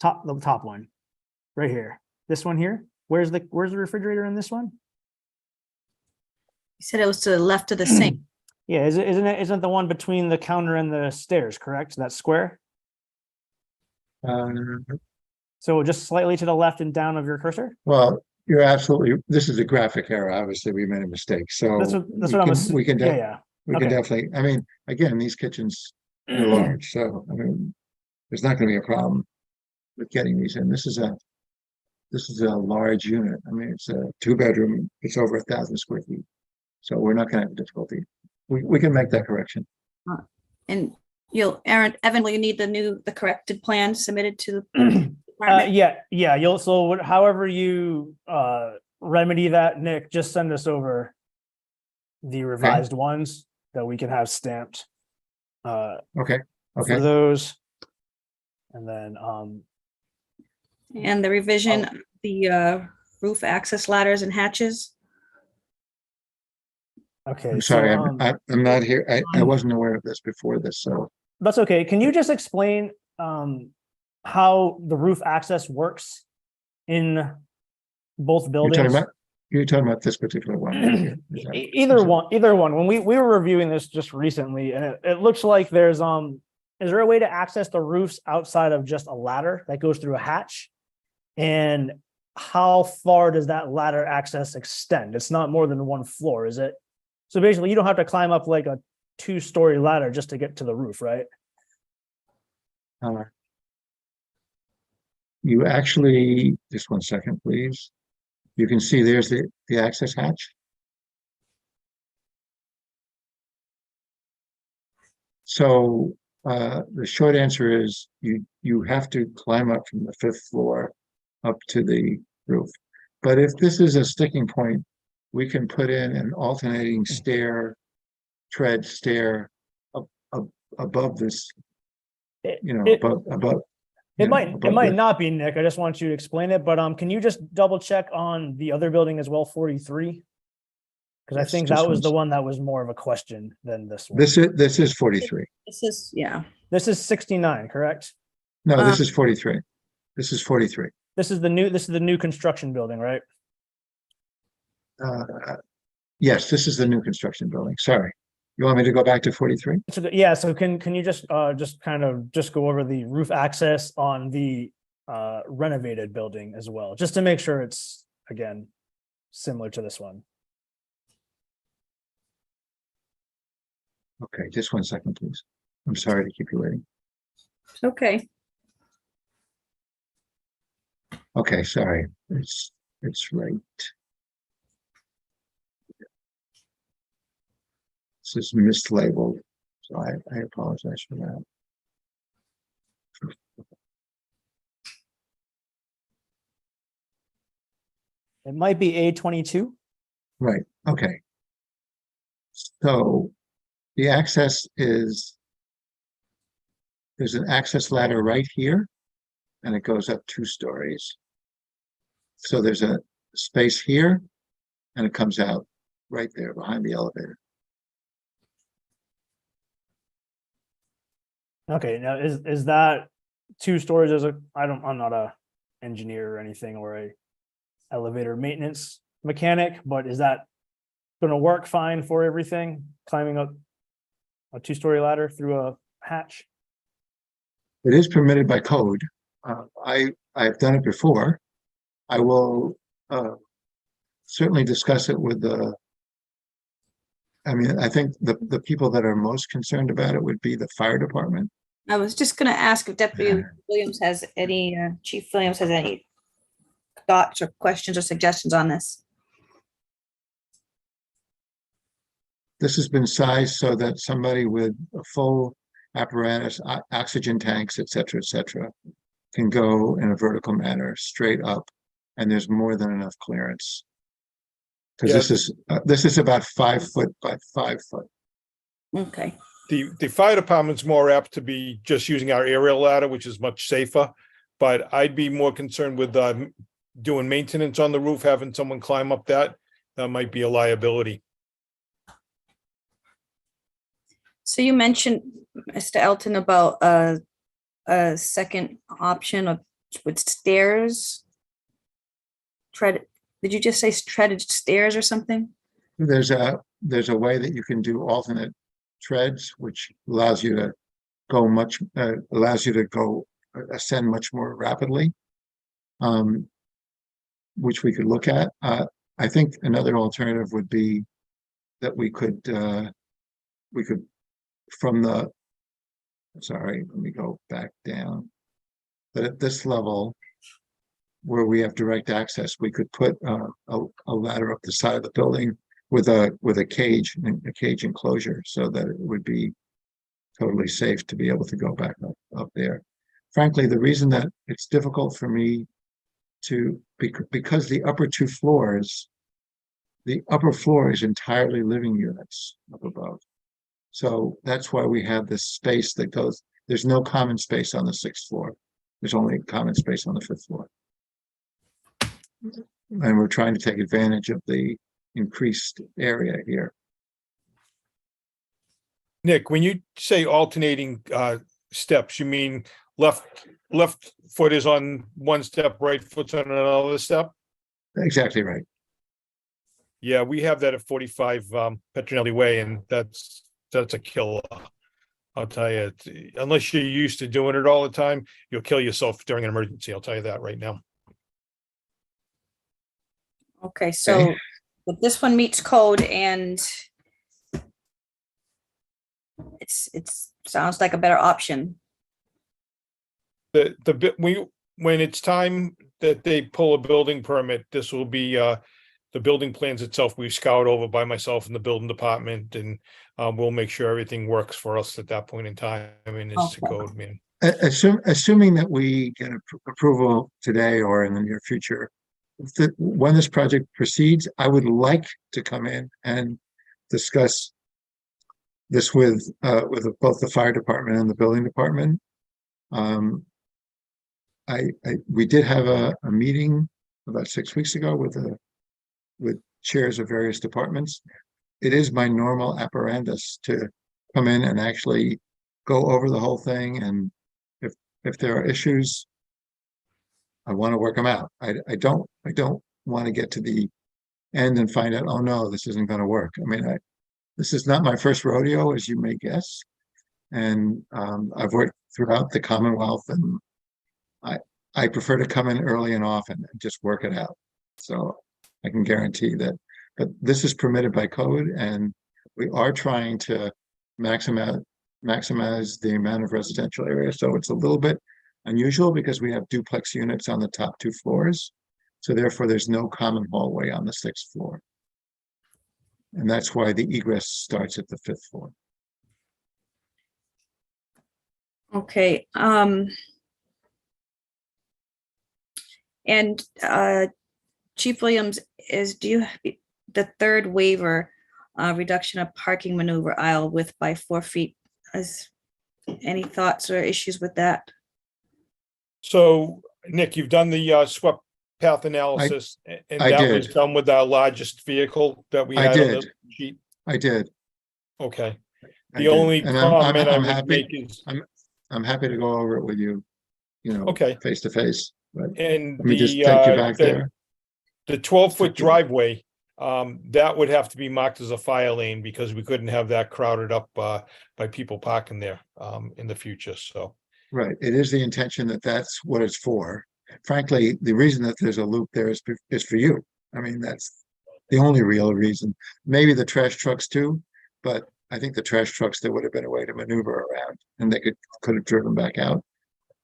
The top one, right here. This one here. Where's the refrigerator in this one? You said it was to the left of the sink. Yeah, isn't the one between the counter and the stairs, correct? That square? So just slightly to the left and down of your cursor? Well, you're absolutely, this is a graphic error. Obviously, we made a mistake, so. That's what we I'm can- assuming. We can, Yeah. we can Okay. definitely, I mean, again, these kitchens are large, so, I mean, there's not gonna be a problem with getting these in. This is a large unit. I mean, it's a 2-bedroom, it's over 1,000 square feet. So we're not gonna have difficulty. We can make that correction. And Evan, will you need the corrected plan submitted to the department? Yeah. However you remedy that, Nick, just send us over the revised ones that we can have stamped. Okay, for okay. those. And then, And the revision, of the roof access ladders and hatches. okay, I'm so, sorry, I'm not here. I wasn't aware of this before this, so. that's okay. Can you just explain, how the roof access works in both buildings? You're talking about this particular one. Is that- Either one. When we were reviewing this just recently, and it looks like there's, is there a way to access the roofs outside of just a ladder that goes through a hatch? And how far does that ladder access extend? It's not more than one floor, is it? So basically, you don't have to climb up like a 2-story ladder just to get to the roof, right? You actually, just one second, please. You can see there's the access hatch. So the short answer is you have to climb up from the 5th floor up to the roof. But if this is a sticking point, we can put in an alternating tread stair above this, above. It might not be, Nick. I just want you to explain it, but can you just double check on the other building as well, 43? Because I Yes, think just that was one the one that was more of a question than this one. This is 43. This is, yeah. This is 69, correct? No, this is 43. This is 43. This is the new construction building, right? Yes, this is the new construction building. Sorry. You want me to go back to 43? So yeah, so can you just kind of go over the roof access on the renovated building as well, just to make sure it's, again, similar to this one. Okay, just one second, please. I'm sorry to keep you waiting. Okay. Okay, sorry. It's right. This is mislabeled, so I apologize for that. It might be A22. Right, okay. So the access is, there's an access ladder right here, and it goes up 2 stories. So there's a space here, and it comes out right there behind the elevator. Okay, now is that 2 stories as I'm not a engineer or anything or a elevator maintenance mechanic, but is that gonna work fine for everything? Climbing up a 2-story ladder through a hatch? It is permitted by code. I've done it before. I will certainly discuss it with I think the people that are most concerned about it would be the fire department. I was just gonna ask if Deputy Williams has any, Chief Williams has any thoughts or questions or suggestions on this. This has been sized so that somebody with a full apparatus, oxygen tanks, et cetera, can go in a vertical manner straight up, and there's more than enough clearance. Because this is about 5 foot by 5 foot. Okay. The fire department's more apt to be just using our aerial ladder, which is much safer. But I'd be more concerned with doing maintenance on the roof, having someone climb up that might be a liability. So you mentioned, Mr. Elton, about a second option with stairs. Did you just say treaded stairs or something? There's a way that you can do alternate treads, which allows you to ascend much more rapidly, which we could look at. I think another alternative would be that we could sorry, let me go back down. But at this level, where we have direct access, we could put a ladder up the side of the building with a cage enclosure, so that it would be totally safe to be able to go back up there. Frankly, the reason that it's difficult for me because the upper 2 floors, the upper floor is entirely living units up above. So that's why we have this space that goes, there's no common space on the 6th floor. There's only common space on the 5th floor. And we're trying to take advantage of the increased area here. Nick, when you say alternating steps, you mean left foot is on one step, right foot's on another step? Exactly right. Yeah, we have that at 45 Petronelli Way, and that's a killer. I'll tell you, unless you're used to doing it all the time, you'll kill yourself during an emergency. I'll tell you that right now. Okay, so but this one meets code and it's sounds like a better option. The bit when it's time that they pull a building permit, this will be the building plans itself. We've scoured over by myself and the building department, and we'll make sure everything works for us at that point in time. I mean, it's to Okay. code, man. Assuming that we get approval today or in the near future, when this project proceeds, I would like to come in and discuss this with both the fire department and the building department. We did have a meeting about 6 weeks ago with chairs of various departments. It is my normal apparatus to come in and actually go over the whole thing, and if there are issues, I want to work them out. I don't want to get to the end and find out, oh no, this isn't going to work. I mean, this is not my first rodeo, as you may guess, and I've worked throughout the Commonwealth, and I prefer to come in early and often and just work it out. So I can guarantee that. But this is permitted by code, and we are trying to maximize the amount of residential area. So it's a little bit unusual because we have duplex units on the top 2 floors. So therefore, there's no common hallway on the 6th floor. And that's why the egress starts at the 5th floor. Okay, and Chief Williams, the third waiver, reduction of parking maneuver aisle width by 4 feet, any thoughts or issues with that? So, Nick, you've done the swept path analysis, and I that was did. done with our largest vehicle that we I had on the did. sheet. I did. Okay. I The did. only And comment I I'm would happy. make is, I'm happy to go over it with you, okay, face to face. But and let me just take you back there. the 12-foot Take you- driveway, that would have to be marked as a fire lane because we couldn't have that crowded up by people parking there in the future. So, Right. It is the intention that that's what it's for. Frankly, the reason that there's a loop there is for you. I mean, that's the only real reason. Maybe the trash trucks too, but I think the trash trucks, there would have been a way to maneuver around and they could have driven back out.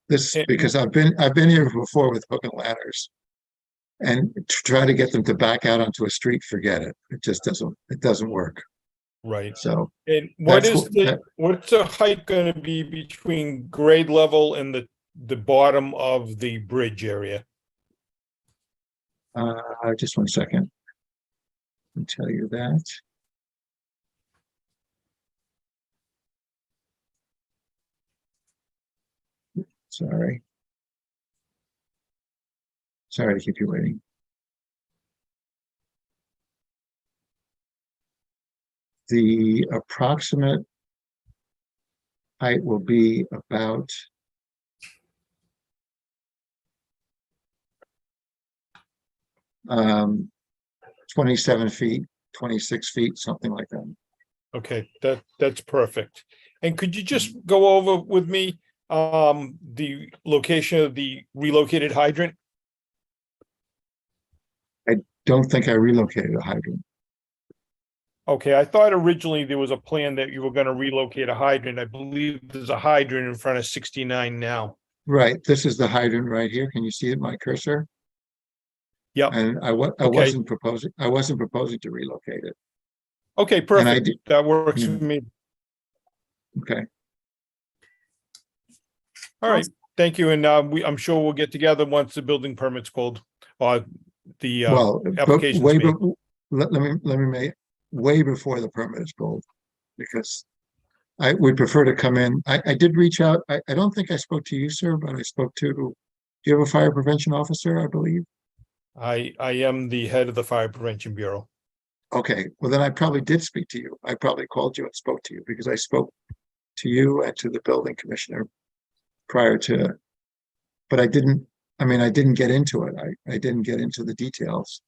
Because I've been here before with hook and ladders, and to try to get them to back out onto a street, forget it. It just doesn't work. right. So And That's what's the height going to be between grade level and the bottom of the bridge area? just 1 second. I'll tell you that. Sorry. Sorry to keep you waiting. The approximate height will be about 27 feet, 26 feet, something like that. Okay, that's perfect. And could you just go over with me the location of the relocated hydrant? Don't think I relocated a hydrant. Okay, I thought originally there was a plan that you were going to relocate a hydrant. I believe there's a hydrant in front of 69 now. Right, this is the hydrant right here. Can you see it, my cursor? Yep. And I wasn't proposing to relocate it. Okay, perfect. That works Yeah. for me. Okay. All right, thank you. And I'm sure we'll get together once the building permit's pulled, or the Well, but application's way made. let me make way before the permit is pulled, because I would prefer to come in. I did reach out. I don't think I spoke to you, sir, but I spoke to, do you have a fire prevention officer, I believe? I am the head of the Fire Prevention Bureau. Okay, well then I probably did speak to you. I probably called you and spoke to you because I spoke to you and to the building commissioner prior to, but I didn't get into it. I didn't get into the details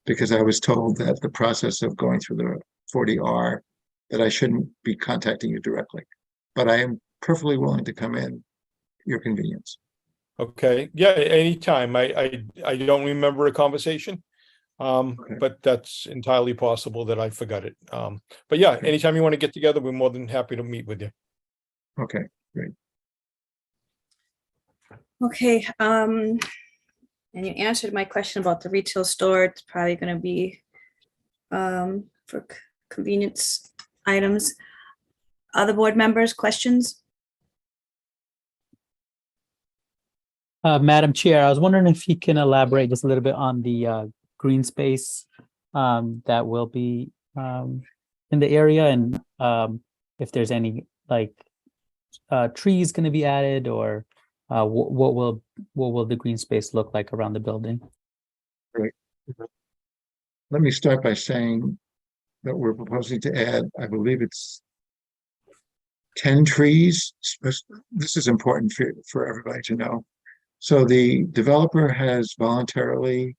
because I was told that the process of going through the 40R, that I shouldn't be contacting you directly. But I am perfectly willing to come in your convenience. Okay, yeah, anytime. I don't remember a conversation. But that's entirely possible that I forgot it. But yeah, anytime you want to get together, we're more than happy to meet with you. Okay, great. Okay, and you answered my question about the retail store. It's probably gonna be for convenience items. Other board members, questions? Madam Chair, I was wondering if you can elaborate just a little bit on the green space that will be in the area, and if there's any like trees going to be added, or what will the green space look like around the building? Great. Let me start by saying that we're proposing to add, I believe it's 10 trees. This is important for everybody to know. So the developer has voluntarily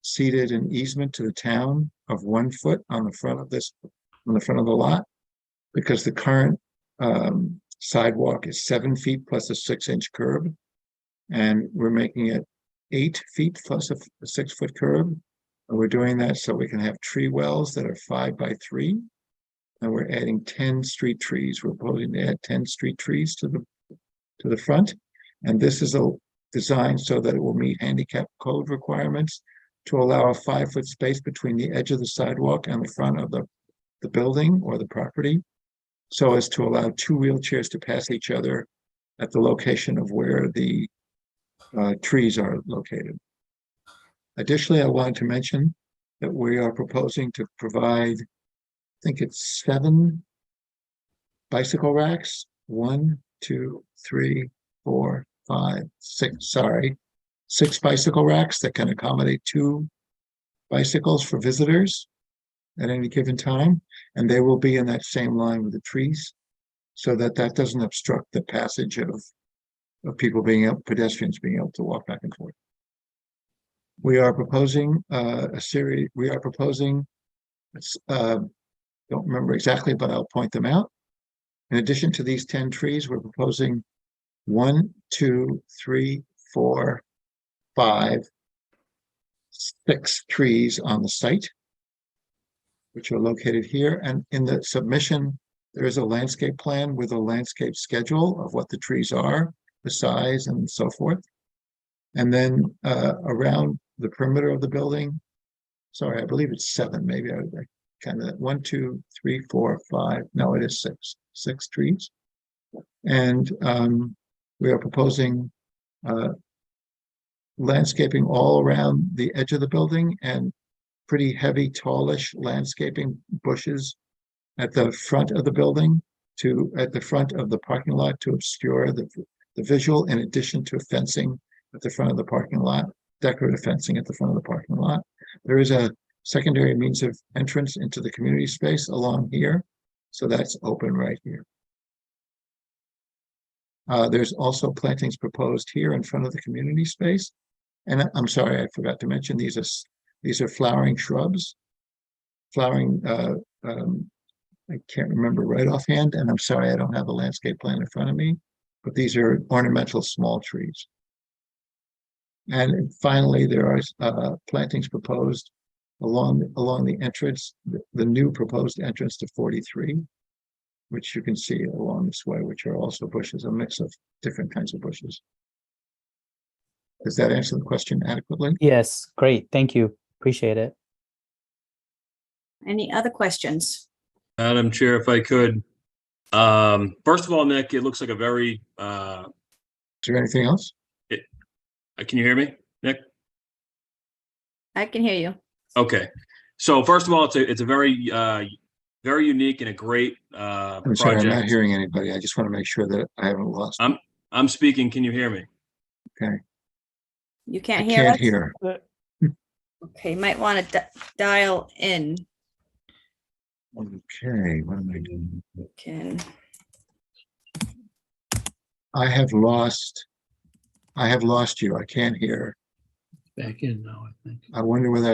ceded an easement to the town of 1 foot on the front of the lot, because the current sidewalk is 7 feet plus a 6-inch curb, and we're making it 8 feet plus a 6-foot curb. And we're doing that so we can have tree wells that are 5 by 3, and we're adding 10 street trees. We're proposing to add 10 street trees to the front, and this is designed so that it will meet handicap code requirements to allow a 5-foot space between the edge of the sidewalk and the front of the building or the property, so as to allow 2 wheelchairs to pass each other at the location of where the trees are located. Additionally, I wanted to mention that we are proposing to provide, I think it's 7 bicycle racks, 1, 2, 3, 4, 5, 6, 6 bicycle racks that can accommodate 2 bicycles for visitors at any given time. And they will be in that same line with the trees, so that doesn't obstruct the passage of pedestrians being able to walk back and forth. We are proposing don't remember exactly, but I'll point them out. In addition to these 10 trees, we're proposing 1, 2, 3, 4, 5, 6 trees on the site, which are located here. And in the submission, there is a landscape plan with a landscape schedule of what the trees are, the size, and so forth. And then around the perimeter of the building, I believe it's 7, maybe I kind of 1, 2, 3, 4, 5. No, it is 6 trees. And we are proposing landscaping all around the edge of the building, and pretty heavy, tallish landscaping bushes at the front of the building, at the front of the parking lot, to obscure the visual, in addition to fencing at the front of the parking lot, decorative fencing at the front of the parking lot. There is a secondary means of entrance into the community space along here, so that's open right here. There's also plantings proposed here in front of the community space. And I'm sorry, I forgot to mention, these are flowering shrubs. Flowering, I can't remember right offhand, and I'm sorry I don't have a landscape plan in front of me, but these are ornamental small trees. And finally, there are plantings proposed along the entrance, the new proposed entrance to 43, which you can see along this way, which are also bushes, a mix of different kinds of bushes. Does that answer the question adequately? Yes, great. Thank you. Appreciate it. Any other questions? Madam Chair, if I could, first of all, Nick, it looks like a very, Is there anything else? can you hear me, Nick? I can hear you. Okay. So first of all, it's a very very unique and a great I'm sorry, I'm not project. hearing anybody. I just want to make sure that I haven't lost. I'm speaking. Can you hear me? Okay, You I can't hear can't us? hear. Okay, might want to dial in. Okay, what am I doing? Can, I have lost you. I can't hear. Back in now, I think. I wonder whether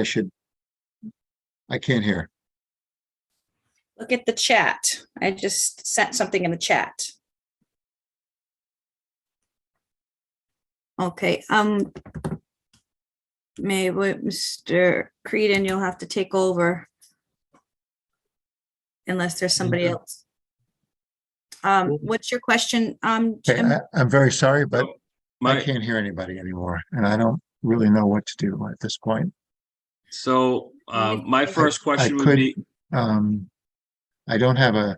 I can't hear. look at the chat. I just sent something in the chat. Okay, maybe Mr. Creedon, you'll have to take over. Unless there's somebody Okay. else. What's your question, Okay, Jim? I'm very sorry, but I My can't hear anybody anymore, and I don't really know what to do at this point. so my first question would could- be, I don't have a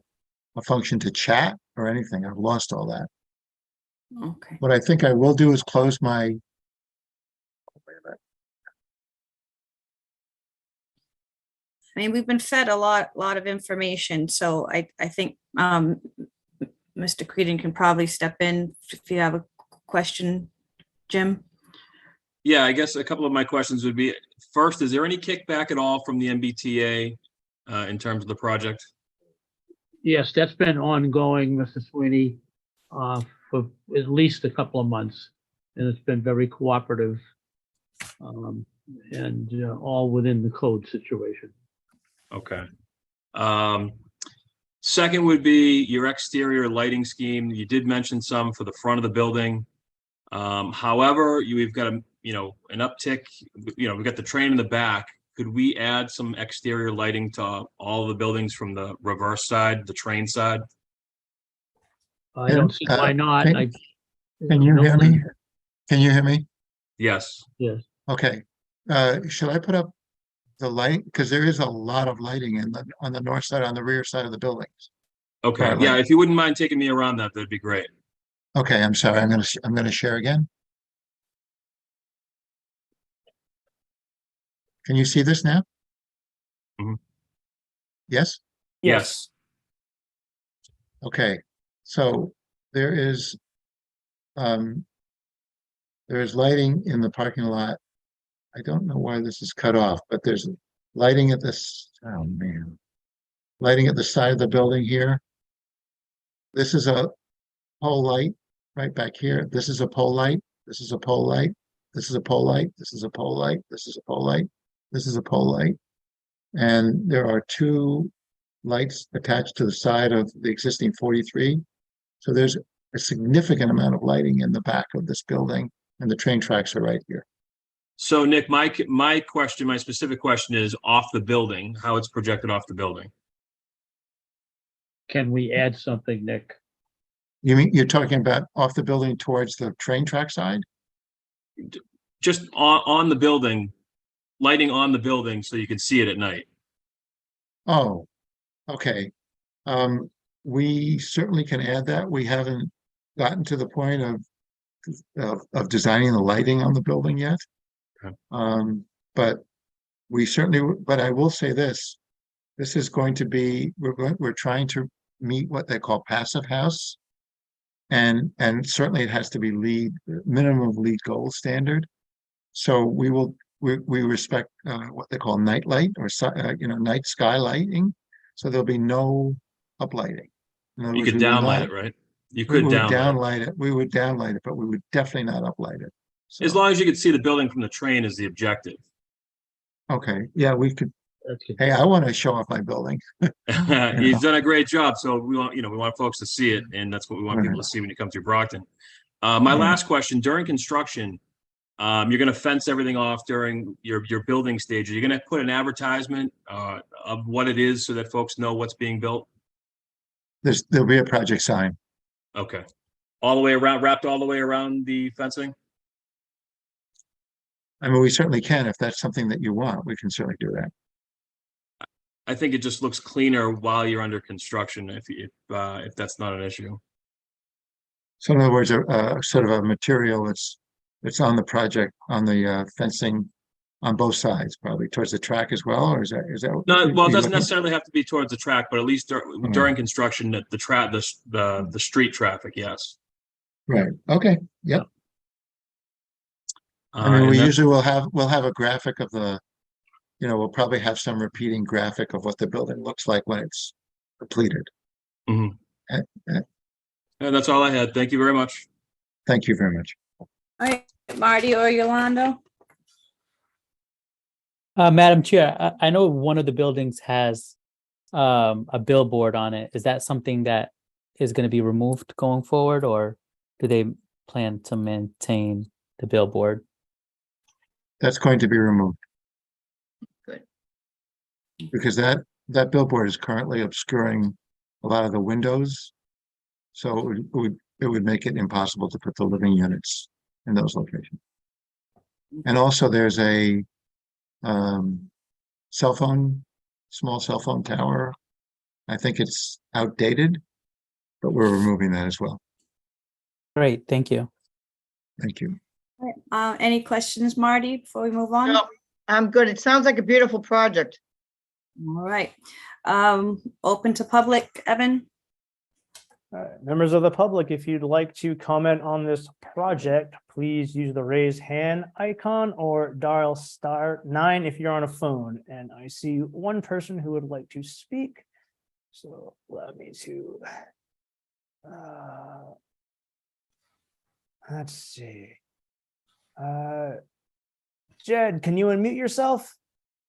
function to chat or anything. I've lost all that. Okay, What I think I will do is close my. I mean, we've been fed a lot of information, so I think Mr. Creedon can probably step in if you have a question, Jim. yeah, I guess a couple of my questions would be, first, is there any kickback at all from the MBTA in terms of the project? Yes, that's been ongoing, Mr. Sweeney, for at least a couple of months, and it's been very cooperative. And all within the code situation. Okay. Second would be your exterior lighting scheme. You did mention some for the front of the building. However, we've got an uptick, we've got the train in the back. Could we add some exterior lighting to all of the buildings from the reverse side, the train side? I don't see why not. Can you hear me? Can you hear me? Yes. Yes. Okay. Should I put up the light? Because there is a lot of lighting on the north side, on the rear side of the buildings. Okay. Right, Yeah, right. if you wouldn't mind taking me around that'd be great. Okay, I'm sorry. I'm gonna share again. Can you see this now? Mhm. Yes? Yes. Okay. So there is lighting in the parking lot. I don't know why this is cut off, but there's lighting at this, oh man. Lighting at the side of the building here. This is a pole light right back here. This is a pole light. This is a pole light. This is a pole light. This is a pole light. This is a pole light. This is a pole light. And there are two lights attached to the side of the existing 43. So there's a significant amount of lighting in the back of this building, and the train tracks are right here. So Nick, my specific question is off the building, how it's projected off the building. Can we add something, Nick? You mean you're talking about off the building towards the train track side? Just on the building, lighting on the building so you can see it at night. Oh, okay. We certainly can add that. We haven't gotten to the point of designing the lighting on the building yet. Okay. But we certainly, but I will say this is going to be, we're trying to meet what they call passive house. And certainly it has to be minimum LEED gold standard. So we respect what they call night light or night sky lighting. So there'll be no uplighting. In other You words, could downlight it, right? You we could would downlight it. downlight it. We would downlight it, but we would definitely not uplight it. So, As long as you could see the building from the train is the objective. okay, yeah, we could. That's good. Hey, I want to show off my building. He's done a great job. So we want folks to see it, and that's what we want people to see when you come through Brockton. My last question, during construction, you're going to fence everything off during your building stage. Are you going to put an advertisement of what it is so that folks know what's being built? There'll be a project sign. Okay. All the way around, wrapped all the way around the fencing? I mean, we certainly can, if that's something that you want, we can certainly do that. I think it just looks cleaner while you're under construction if that's not an issue. So in other words, sort of a material that's on the project, on the fencing on both sides, probably towards the track as well, or is that? No, well, are it you doesn't looking- necessarily have to be towards the track, but at least during construction, the street traffic, yes. Right, okay, yep. I mean, And we then- usually we'll have a graphic of the, we'll probably have some repeating graphic of what the building looks like when it's completed. Mhm. Uh, uh, And that's all I had. Thank you very much. Thank you very much. All right, Marty or Yolando? Madam Chair, I know one of the buildings has a billboard on it. Is that something that is going to be removed going forward, or do they plan to maintain the billboard? That's going to be removed. Good. Because that billboard is currently obscuring a lot of the windows. So it would make it impossible to put the living units in those locations. And also there's a small cell phone tower. I think it's outdated, but we're removing that as well. Great, thank you. Thank you. All right, any questions, Marty, before we move on? No, I'm good. It sounds like a beautiful project. All right, open to public, Evan? All right, members of the public, if you'd like to comment on this project, please use the raise hand icon or dial *9 if you're on a phone. And I see one person who would like to speak. So allow me to, let's see. Jed, can you unmute yourself?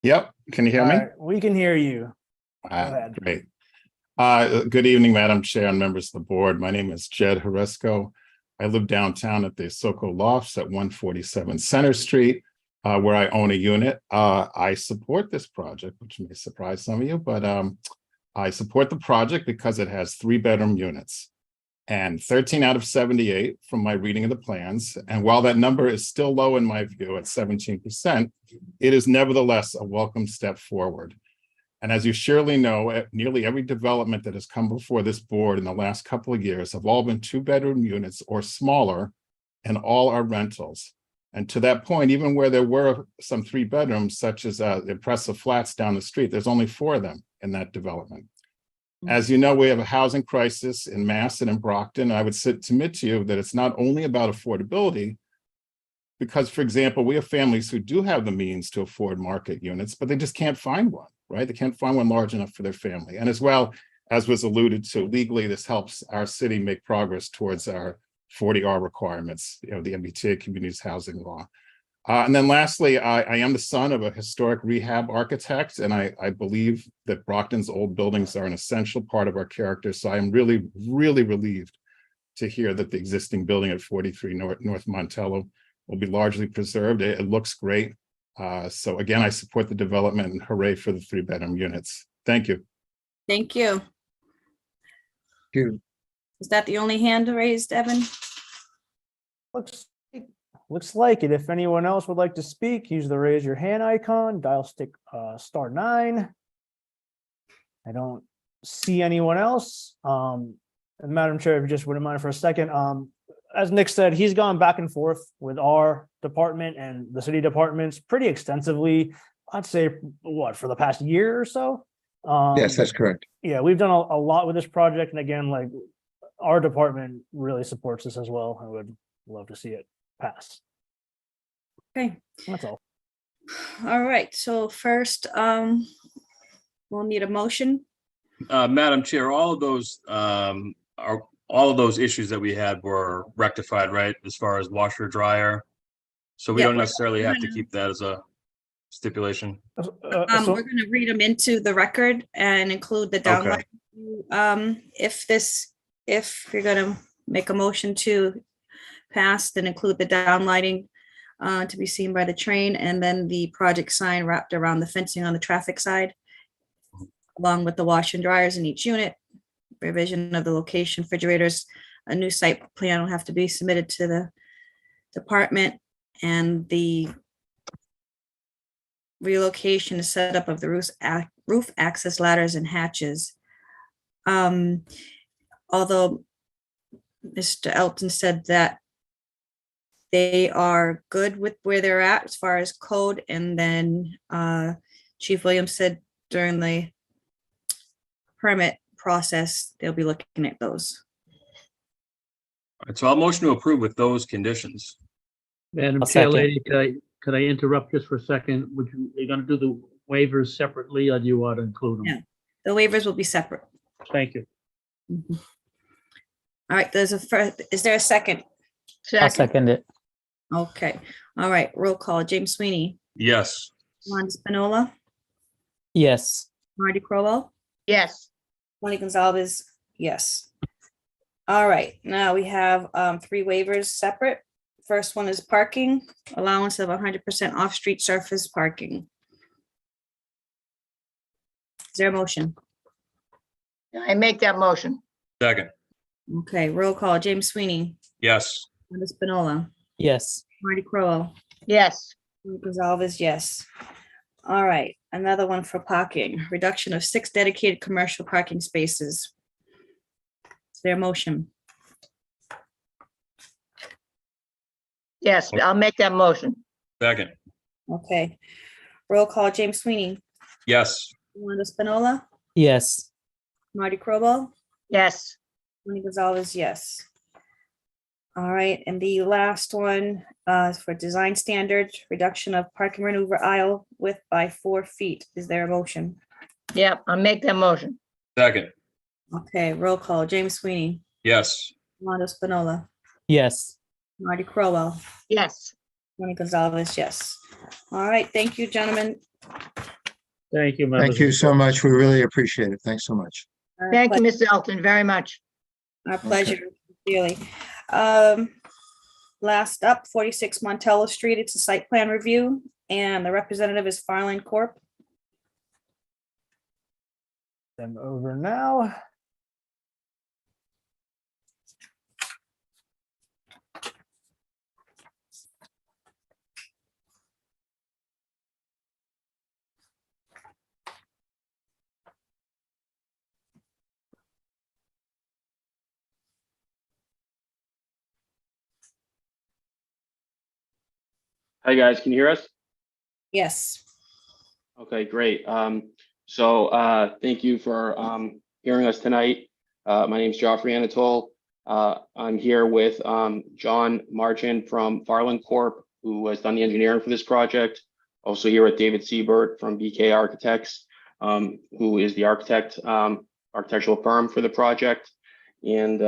Yep. Can you hear me? All right, we can hear you. ahead. Great. Good evening, Madam Chair and members of the board. My name is Jed Horesco. I live downtown at the Soko Lofts at 147 Center Street, where I own a unit. I support this project, which may surprise some of you, but I support the project because it has 3-bedroom units and 13 out of 78 from my reading of the plans. And while that number is still low in my view at 17%, it is nevertheless a welcome step forward. And as you surely know, nearly every development that has come before this board in the last couple of years have all been 2-bedroom units or smaller, and all are rentals. And to that point, even where there were some 3 bedrooms, such as Impressive Flats down the street, there's only 4 of them in that development. As you know, we have a housing crisis in Mass and in Brockton. I would submit to you that it's not only about affordability, because, for example, we have families who do have the means to afford market units, but they just can't find one, right? They can't find one large enough for their family. And as well, as was alluded to, legally, this helps our city make progress towards our 40R requirements, the MBTA Communities Housing Law. And then lastly, I am the son of a historic rehab architect, and I believe that Brockton's old buildings are an essential part of our character. So I'm really, really relieved to hear that the existing building at 43 North Montello will be largely preserved. It looks great. So again, I support the development and hooray for the 3-bedroom units. Thank you. Thank you. Thank you. Is that the only hand raised, Evan? Looks like it. If anyone else would like to speak, use the raise your hand icon, dial *9. I don't see anyone else. And Madam Chair, if you just wouldn't mind for a second, as Nick said, he's gone back and forth with our department and the city departments pretty extensively. I'd say, for the past year or so? Yes, that's correct. Yeah, we've done a lot with this project. And again, like, our department really supports this as well. I would love to see it pass. Okay. That's all. All right, so first, we'll need a motion. Madam Chair, all of those issues that we had were rectified, right? As far as washer dryer. So we Yeah, don't necessarily have to gonna- keep that as a stipulation. So- We're gonna read them into the record and include the download. If you're gonna make a motion to pass, then include the downlighting to be seen by the train, and then the project sign wrapped around the fencing on the traffic side, along with the wash and dryers in each unit, revision of the location, refrigerators. A new site plan will have to be submitted to the department, and the relocation and setup of the roof access ladders and hatches. Although Mr. Elton said that They are good with where they're at as far as code, and then Chief Williams said during the permit process, they'll be looking at those. All right, so I'll motion to approve with those conditions. Madam I'll Chair second. Lady, could I interrupt just for a second? Are you gonna do the waivers separately, or do you want to include them? Yeah. The waivers will be separate. Thank you. Mhm. All right, there's a first, is there a second? I'll Second, second it. Okay, all right, roll call. James Sweeney, Yes. Ron Spinola, Yes. Marty Crowell, yes, Tony Gonzalez, yes. All right, now we have 3 waivers separate. First one is parking, allowance of 100% off-street surface parking. Is there a motion? I make that motion. Second. Okay, roll call. James Sweeney, Yes. Ron Spinola, Yes. Marty Crowell, Yes, Tony Gonzalez, yes. All right, another one for parking, reduction of 6 dedicated commercial parking spaces. Is there a motion? yes, I'll make that motion. Second. Okay, roll call. James Sweeney, Yes. Wanda Spinola, Yes. Marty Crowell, Yes, Tony Gonzalez, yes. All right, and the last one is for design standard, reduction of parking maneuver aisle width by 4 feet. Is there a motion? yep, I'll make that motion. Second. Okay, roll call. James Sweeney, Yes. Wanda Spinola, Yes. Marty Crowell, Yes, Tony Gonzalez, yes. All right, thank you, gentlemen. Thank you, members. Thank you of the so board. much. We really appreciate it. Thanks so much. Our thank you, ple- Mr. Elton, very much. Our pleasure, really. Last up, 46 Montello Street. It's a site plan review, and the representative is Farland Corp. Them over now. Hi, guys. Can you hear us? Yes. Okay, great. Thank you for hearing us tonight. My name is Joffrey Anatole. I'm here with John Marchand from Farland Corp., who has done the engineering for this project. Also here with David Siebert from BK Architects, who is the architectural firm for the project. And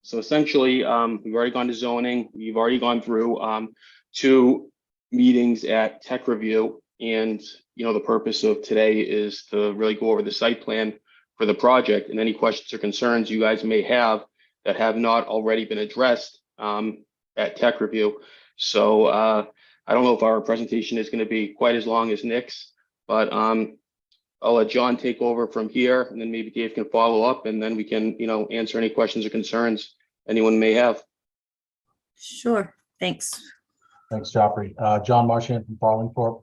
so essentially, we've already gone to zoning. We've already gone through 2 meetings at tech review, and the purpose of today is to really go over the site plan for the project and any questions or concerns you guys may have that have not already been addressed at tech review. So I don't know if our presentation is going to be quite as long as Nick's, but I'll let John take over from here, and then maybe Dave can follow up, and then we can answer any questions or concerns anyone may have. Sure, thanks. Thanks, Joffrey. John Marchand from Farland Corp.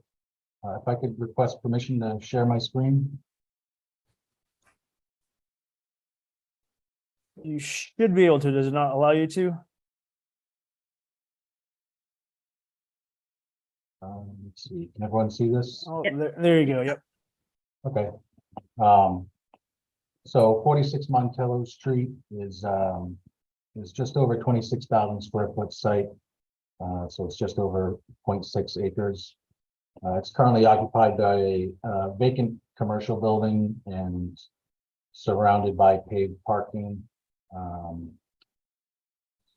If I could request permission to share my screen. You should be able to. Does it not allow you to? Let's see. Can everyone see this? Oh, there you go. Yep. Okay. So 46 Montello Street is just over 26,000 square foot site. So it's just over 0.6 acres. It's currently occupied by a vacant commercial building and surrounded by paved parking.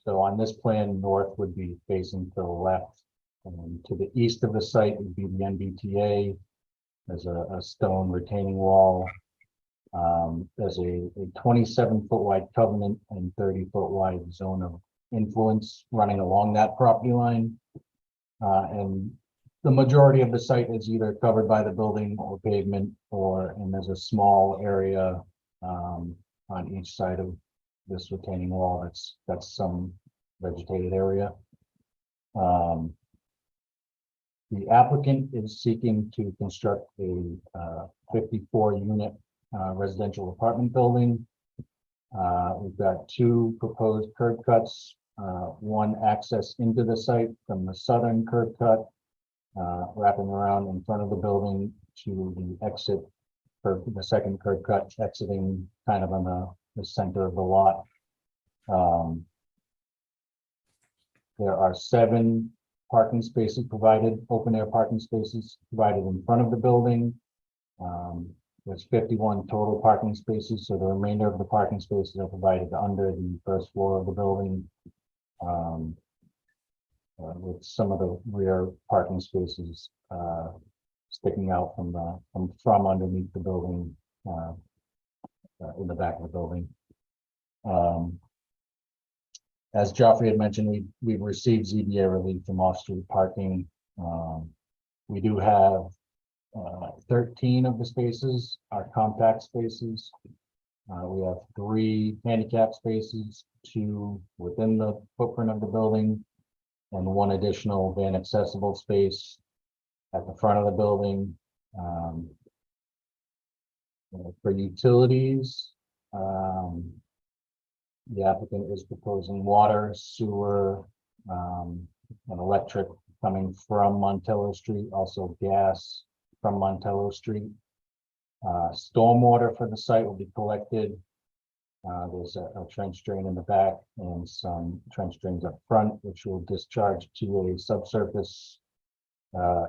So on this plan, north would be facing to the left, and to the east of the site would be the MBTA. There's a stone retaining wall. There's a 27-foot wide covenant and 30-foot wide zone of influence running along that property line. And the majority of the site is either covered by the building or pavement, and there's a small area on each side of this retaining wall that's some vegetated area. The applicant is seeking to construct a 54-unit residential apartment building. We've got 2 proposed curb cuts one access into the site from the southern curb cut, wrapping around in front of the building to the exit for the second curb cut, exiting kind of on the center of the lot. There are 7 parking spaces provided, open air parking spaces provided in front of the building. There's 51 total parking spaces, so the remainder of the parking spaces are provided under the first floor of the building, with some of the rear parking spaces sticking out from underneath the building, in the back of the building. As Joffrey had mentioned, we've received ZBA relief from off-street parking. We do have 13 of the spaces are compact spaces. We have 3 handicap spaces, 2 within the footprint of the building, and 1 additional van accessible space at the front of the building. For utilities, the applicant is proposing water, sewer, and electric coming from Montello Street, also gas from Montello Street. Stormwater for the site will be collected. There's a trench drain in the back and some trench drains up front, which will discharge to a subsurface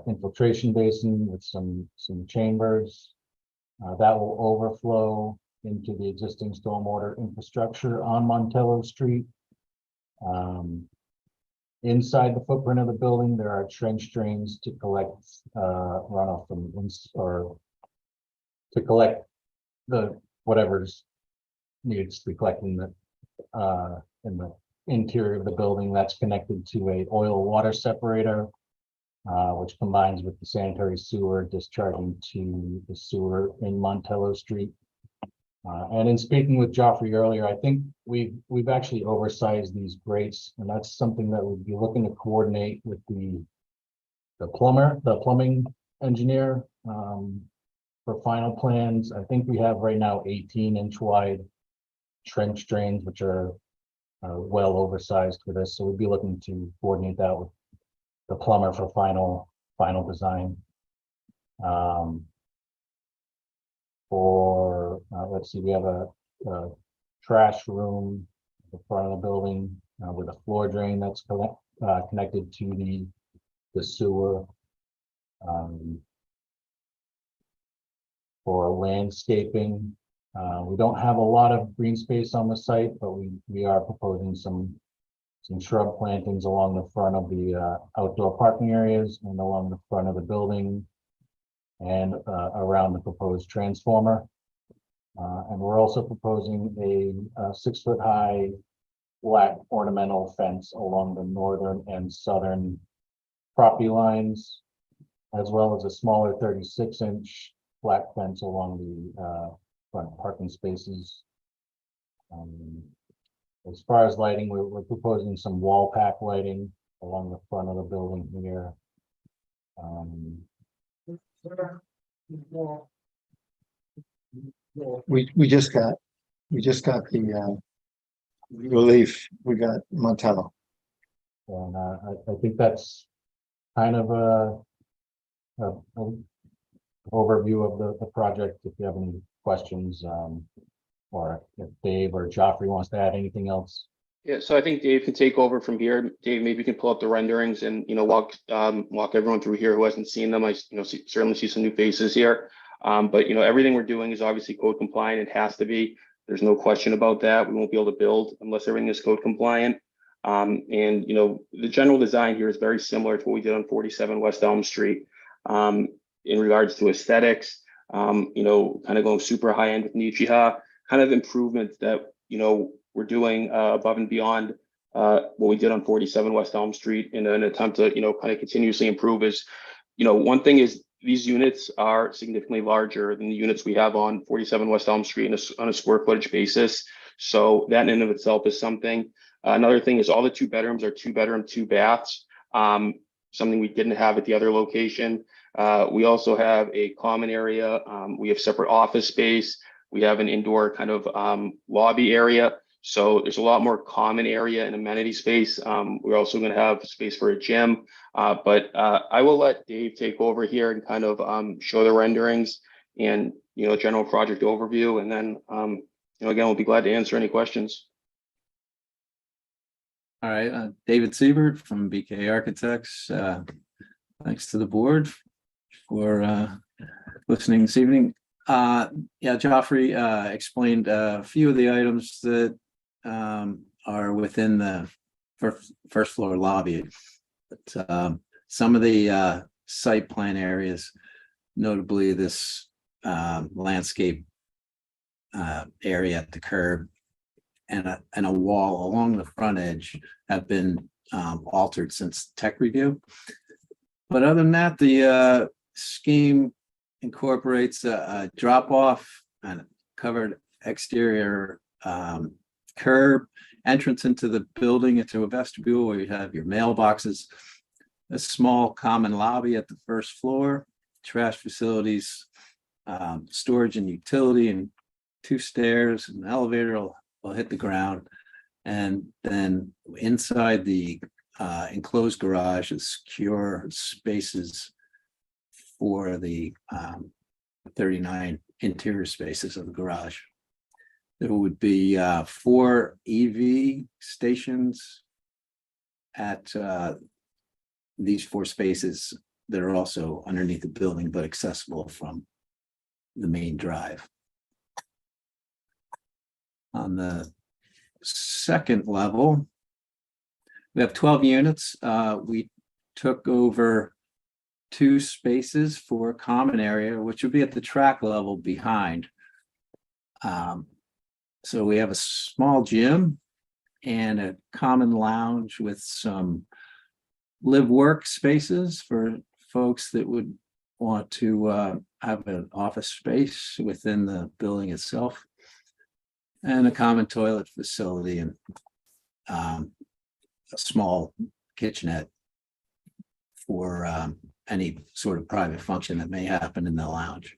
infiltration basin with some chambers. That will overflow into the existing stormwater infrastructure on Montello Street. Inside the footprint of the building, there are trench drains to collect runoff from or to collect the whatever's needs to be collected in the interior of the building. That's connected to a oil water separator, which combines with the sanitary sewer discharging to the sewer in Montello Street. And in speaking with Joffrey earlier, I think we've actually oversized these grates, and that's something that we'd be looking to coordinate with the plumbing engineer for final plans. I think we have right now 18-inch wide trench drains, which are well oversized for this. So we'd be looking to coordinate that with the plumber for final design. Let's see, we have a trash room at the front of the building with a floor drain that's connected to the sewer. For landscaping, we don't have a lot of green space on the site, but we are proposing some shrub plantings along the front of the outdoor parking areas and along the front of the building and around the proposed transformer. And we're also proposing a 6-foot-high black ornamental fence along the northern and southern property lines, as well as a smaller 36-inch black fence along the front parking spaces. As far as lighting, we're proposing some wall pack lighting along the front of the building here. We just got the relief. We got Montello. And I think that's kind of a overview of the project. If you have any questions, or if Dave or Joffrey wants to add anything else. Yeah, so I think Dave can take over from here. Dave, maybe you can pull up the renderings and, walk everyone through here who hasn't seen them. I, certainly see some new faces here. But, everything we're doing is obviously code compliant. It has to be. There's no question about that. We won't be able to build unless everything is code compliant. And, the general design here is very similar to what we did on 47 West Elm Street. In regards to aesthetics, kind of going super high end with Nichiha, kind of improvements that, we're doing above and beyond what we did on 47 West Elm Street in an attempt to, kind of continuously improve is, one thing is these units are significantly larger than the units we have on 47 West Elm Street on a square footage basis. So that in and of itself is something. Another thing is all the 2 bedrooms are 2 bedroom, 2 baths, something we didn't have at the other location. We also have a common area. We have separate office space. We have an indoor kind of lobby area. So there's a lot more common area and amenity space. We're also going to have space for a gym, but I will let Dave take over here and kind of show the renderings and, general project overview. And then, again, we'll be glad to answer any questions. All right, David Siebert from BK Architects. Thanks to the board for listening this evening. Yeah, Joffrey explained a few of the items that are within the first floor lobby. But some of the site plan areas, notably this landscape area at the curb and a wall along the front edge, have been altered since tech review. But other than that, the scheme incorporates a drop off and covered exterior curb, entrance into the building, into a vestibule where you have your mailboxes, a small common lobby at the first floor, trash facilities, storage and utility, and 2 stairs, an elevator will hit the ground. And then inside the enclosed garage is secure spaces for the 39 interior spaces of the garage. There would be 4 EV stations at these 4 spaces that are also underneath the building, but accessible from the main drive. On the second level, we have 12 units. We took over 2 spaces for a common area, which would be at the track level behind. So we have a small gym and a common lounge with some live work spaces for folks that would want to have an office space within the building itself, and a common toilet facility and a small kitchenette for any sort of private function that may happen in the lounge.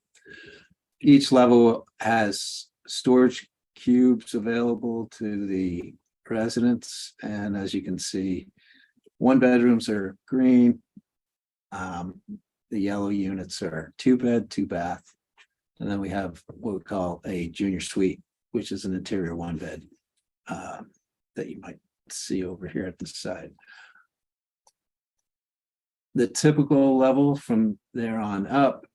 Each level has storage cubes available to the residents, and as you can see, 1 bedrooms are green. The yellow units are 2 bed, 2 bath, and then we have what we call a junior suite, which is an interior 1 bed that you might see over here at the side. The typical level from there on up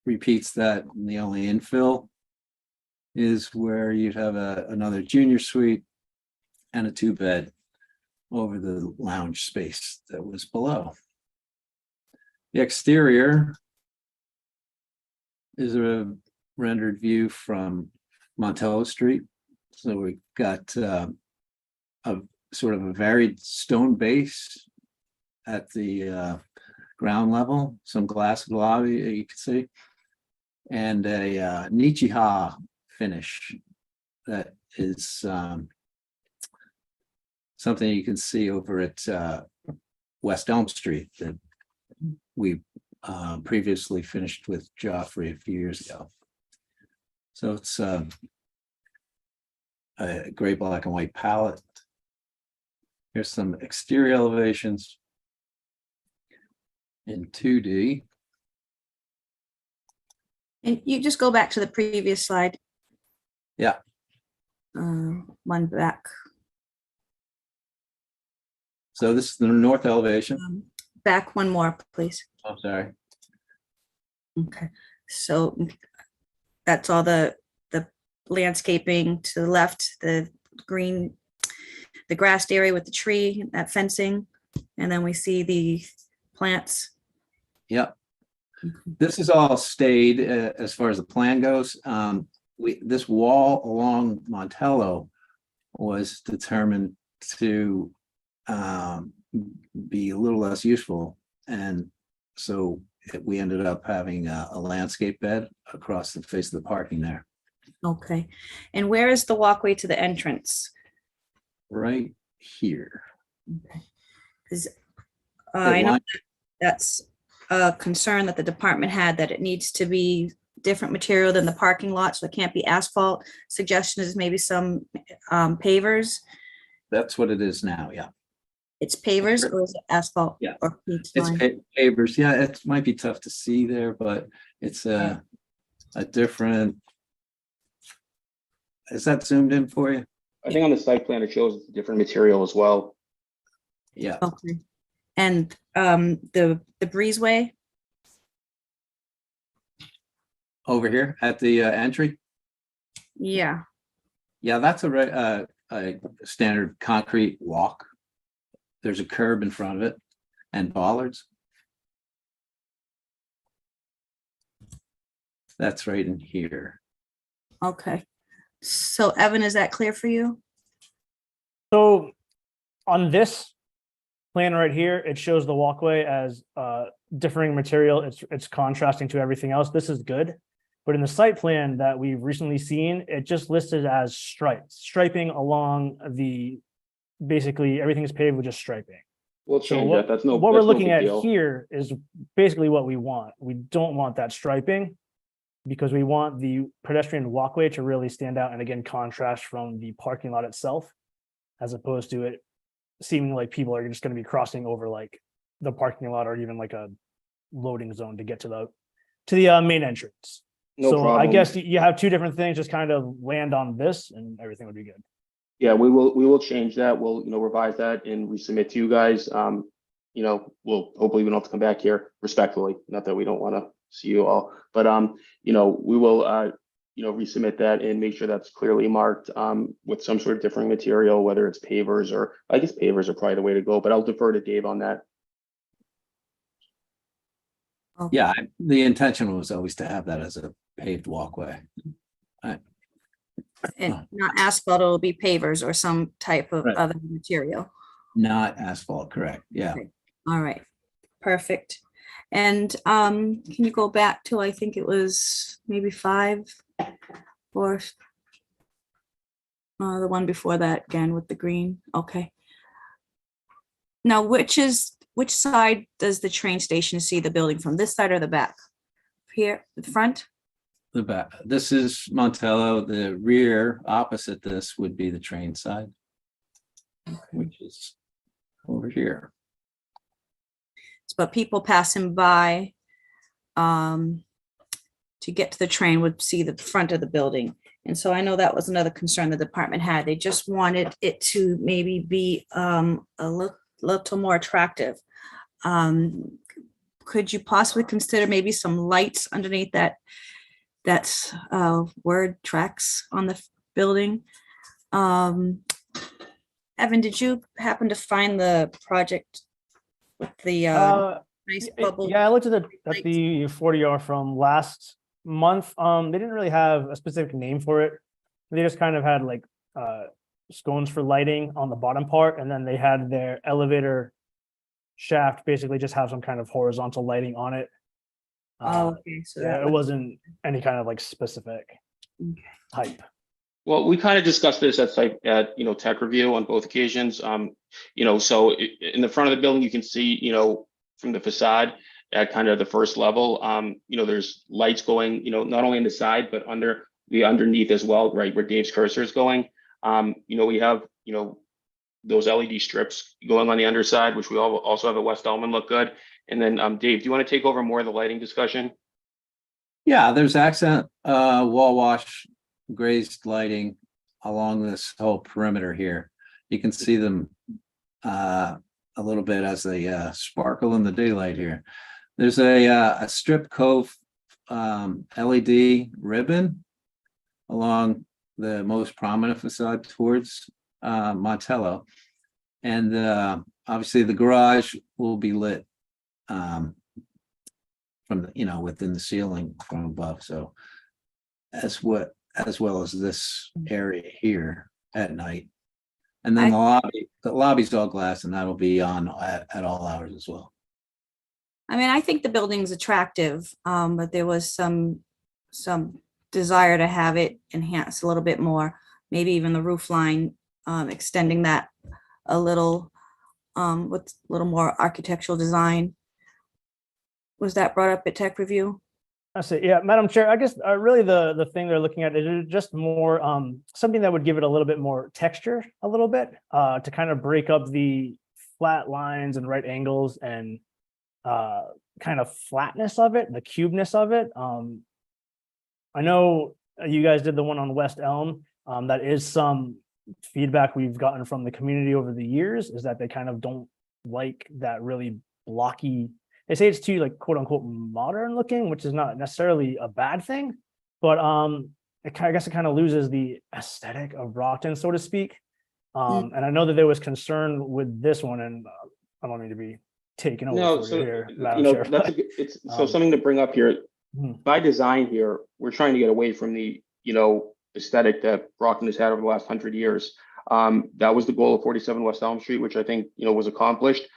repeats that, and the only infill is where you'd have another junior suite and a 2 bed over the lounge space that was below. The exterior is a rendered view from Montello Street. So we've got a sort of a varied stone base at the ground level, some glass lobby you can see, and a Nichiha finish that is something you can see over at West Elm Street that we previously finished with Joffrey a few years ago. So it's a gray, black, and white palette. Here's some exterior elevations in 2D. And you just go back to the previous slide. Yeah. 1 back. So this is the north elevation. Back 1 more, please. I'm sorry. Okay, so that's all the landscaping to the left, the green, the grassed area with the tree, that fencing, and then we see the plants. Yep. This is all stayed as far as the plan goes. This wall along Montello was determined to be a little less useful, and so we ended up having a landscape bed across the face of the parking there. Okay, and where is the walkway to the entrance? Right here. Okay. I know that's a concern that the department had, that it needs to be different material than the parking lot, so it can't be asphalt. Suggestion is maybe some pavers. That's what it is now, yeah. It's pavers or is it asphalt? Yeah. Or peach It's line? pavers, yeah, it might be tough to see there, but it's a different. Is that zoomed in for you? I think on the site plan, it shows it's a different material as well. Yeah, Okay. And the breezeway? over here at the entry. Yeah. Yeah, that's a standard concrete walk. There's a curb in front of it and bollards. That's right in here. Okay. So Evan, is that clear for you? So on this plan right here, it shows the walkway as differing material. It's contrasting to everything else. This is good. But in the site plan that we've recently seen, it just listed as striping along basically everything is paved with just striping. We'll So change that. That's no. what we're that's no looking big at deal. here is basically what we want. We don't want that striping because we want the pedestrian walkway to really stand out and again contrast from the parking lot itself, as opposed to it seeming like people are just going to be crossing over like the parking lot or even like a loading zone to get to the main entrance. No So I problem. guess you have two different things, just kind of land on this and everything would be good. Yeah, we will change that. We'll, revise that and resubmit to you guys. We'll hopefully we don't have to come back here respectfully. Not that we don't want to see you all, but we will resubmit that and make sure that's clearly marked with some sort of differing material, whether it's pavers or I guess pavers are probably the way to go, but I'll defer to Dave on that. Okay. Yeah, the intention was always to have that as a paved walkway. And not asphalt, it'll be pavers or some type of Right. other material. Not asphalt, correct? Yeah. Okay. All right, perfect. And can you go back to, I think it was maybe 5 or the one before that again with the green? Okay. Now, which side does the train station see the building from? This side or the back? Here, the front? The back. This is Montello. The rear opposite this would be the train side, which is over here. But people passing by to get to the train would see the front of the building. And so I know that was another concern the department had. They just wanted it to maybe be a little more attractive. Could you possibly consider maybe some lights underneath that's word tracks on the building? Evan, did you happen to find the project with the nice bubble? Yeah, I looked at the 40R from last month. They didn't really have a specific name for it. They just kind of had like scones for lighting on the bottom part, and then they had their elevator shaft basically just have some kind of horizontal lighting on it. Okay, so Yeah, it wasn't any kind of like specific type. Well, we kind of discussed this at tech review on both occasions. So in the front of the building, you can see, from the facade at kind of the first level, there's lights going, not only on the side, but underneath as well, right where Dave's cursor is going. We have, those LED strips going on the underside, which we also have at West Elman look good. And then Dave, do you want to take over more of the lighting discussion? Yeah, there's accent wall wash glazed lighting along this whole perimeter here. You can see them a little bit as they sparkle in the daylight here. There's a strip cove LED ribbon along the most prominent facade towards Montello, and obviously the garage will be lit from the within the ceiling from above. So as well as this area here at night, and then the lobby's all glass, and that'll be on at all hours as well. I mean, I think the building's attractive, but there was some desire to have it enhanced a little bit more, maybe even the roof line, extending that a little with a little more architectural design. Was that brought up at tech review? That's it. Yeah, Madam Chair, I guess really the thing they're looking at is just more something that would give it a little bit more texture, a little bit, to kind of break up the flat lines and right angles and kind of flatness of it, the cubeness of it. I know you guys did the one on West Elm. That is some feedback we've gotten from the community over the years, is that they kind of don't like that really blocky. They say it's too like quote unquote modern looking, which is not necessarily a bad thing, but I guess it kind of loses the aesthetic of Brockton, so to speak. And I know that there was concern with this one, and I don't mean to be taken over No, for so you here, you Madam know Chair. that's but, it's so something to bring up here. By design here, we're trying to get away from the aesthetic that Brockton has had over the last 100 years. That was the goal of 47 West Elm Street, which I think was accomplished.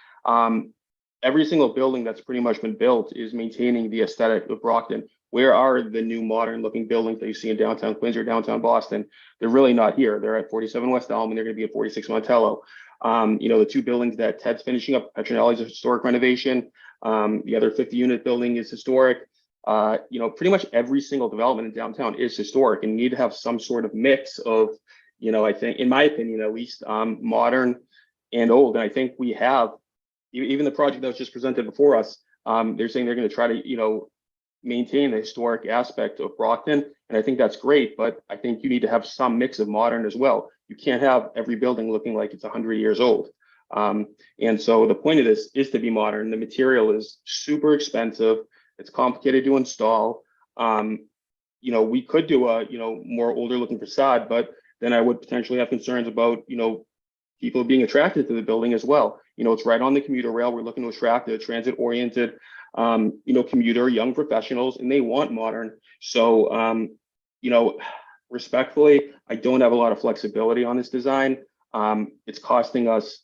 Every single building that's pretty much been built is maintaining the aesthetic of Brockton. Where are the new modern looking buildings that you see in downtown Quincy or downtown Boston? They're really not here. They're at 47 West Elm and they're going to be at 46 Montello. The two buildings that Ted's finishing up, Petronelli's a historic renovation. The other 50 unit building is historic. Pretty much every single development in downtown is historic, and you need to have some sort of mix of, I think, in my opinion, at least, modern and old. And I think we have, even the project that was just presented before us, they're saying they're going to try to, maintain the historic aspect of Brockton. And I think that's great, but I think you need to have some mix of modern as well. You can't have every building looking like it's 100 years old. And so the point of this is to be modern. The material is super expensive. It's complicated to install. We could do a, more older looking facade, but then I would potentially have concerns about, people being attracted to the building as well. It's right on the commuter rail. We're looking to attract a transit oriented, commuter, young professionals, and they want modern. So, respectfully, I don't have a lot of flexibility on this design. It's costing us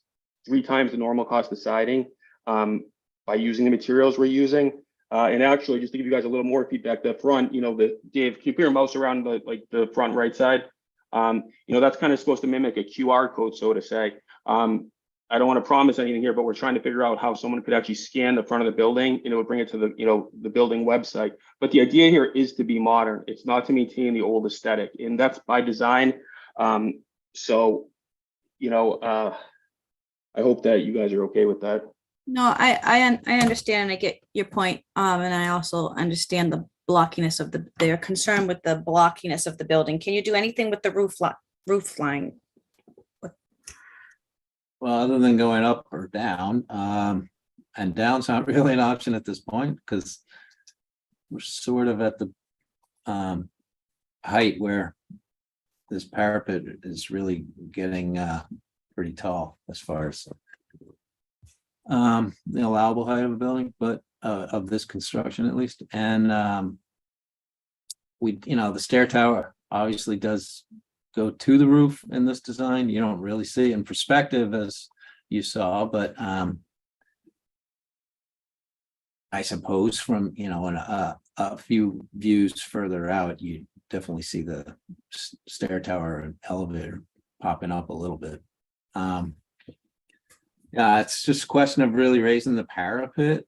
3 times the normal cost of siding by using the materials we're using. And actually, just to give you guys a little more feedback, the front, Dave, can you put your mouse around the front right side? That's kind of supposed to mimic a QR code, so to say. I don't want to promise anything here, but we're trying to figure out how someone could actually scan the front of the building, bring it to the building website. But the idea here is to be modern. It's not to maintain the old aesthetic, and that's by design. I hope that you guys are okay with that. No, I understand and I get your point. And I also understand the blockiness of their concern with the blockiness of the building. Can you do anything with the roof line? Well, other than going up or down, and down's not really an option at this point because we're sort of at the height where this parapet is really getting pretty tall as far as the allowable height of a building, but of this construction at least. And the stair tower obviously does go to the roof in this design. You don't really see it in perspective as you saw, but I suppose from a few views further out, you definitely see the stair tower and elevator popping up a little bit. Yeah, it's just a question of really raising the parapet.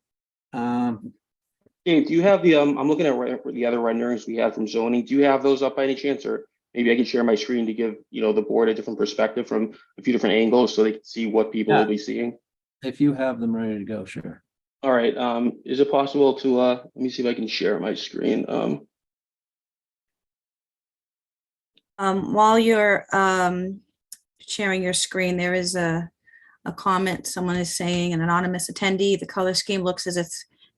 Dave, do you have the I'm looking at the other renderings we had from zoning. Do you have those up by any chance, or maybe I can share my screen to give the board a different perspective from a few different angles so they can see what people will be seeing? If you have them ready to go, sure. All right. Is it possible to let me see if I can share my screen? While you're sharing your screen, there is a comment. Someone is saying, an anonymous attendee, the color scheme looks as if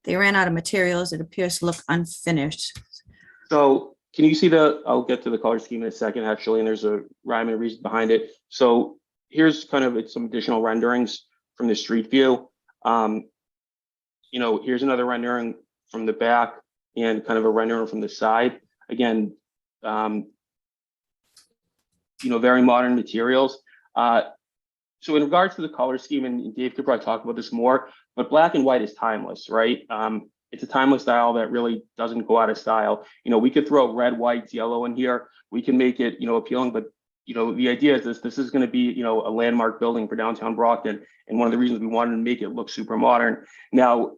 they ran out of materials. It appears to look unfinished. So can you see I'll get to the color scheme in a second, actually, and there's a rhyme and reason behind it. So here's kind of some additional renderings from the street view. Here's another rendering from the back and kind of a rendering from the side. Again, very modern materials. So in regards to the color scheme, and Dave could probably talk about this more, but black and white is timeless, right? It's a timeless style that really doesn't go out of style. We could throw red, white, yellow in here. We can make it, appealing, but the idea is this is going to be, a landmark building for downtown Brockton. And one of the reasons we wanted to make it look super modern. Now,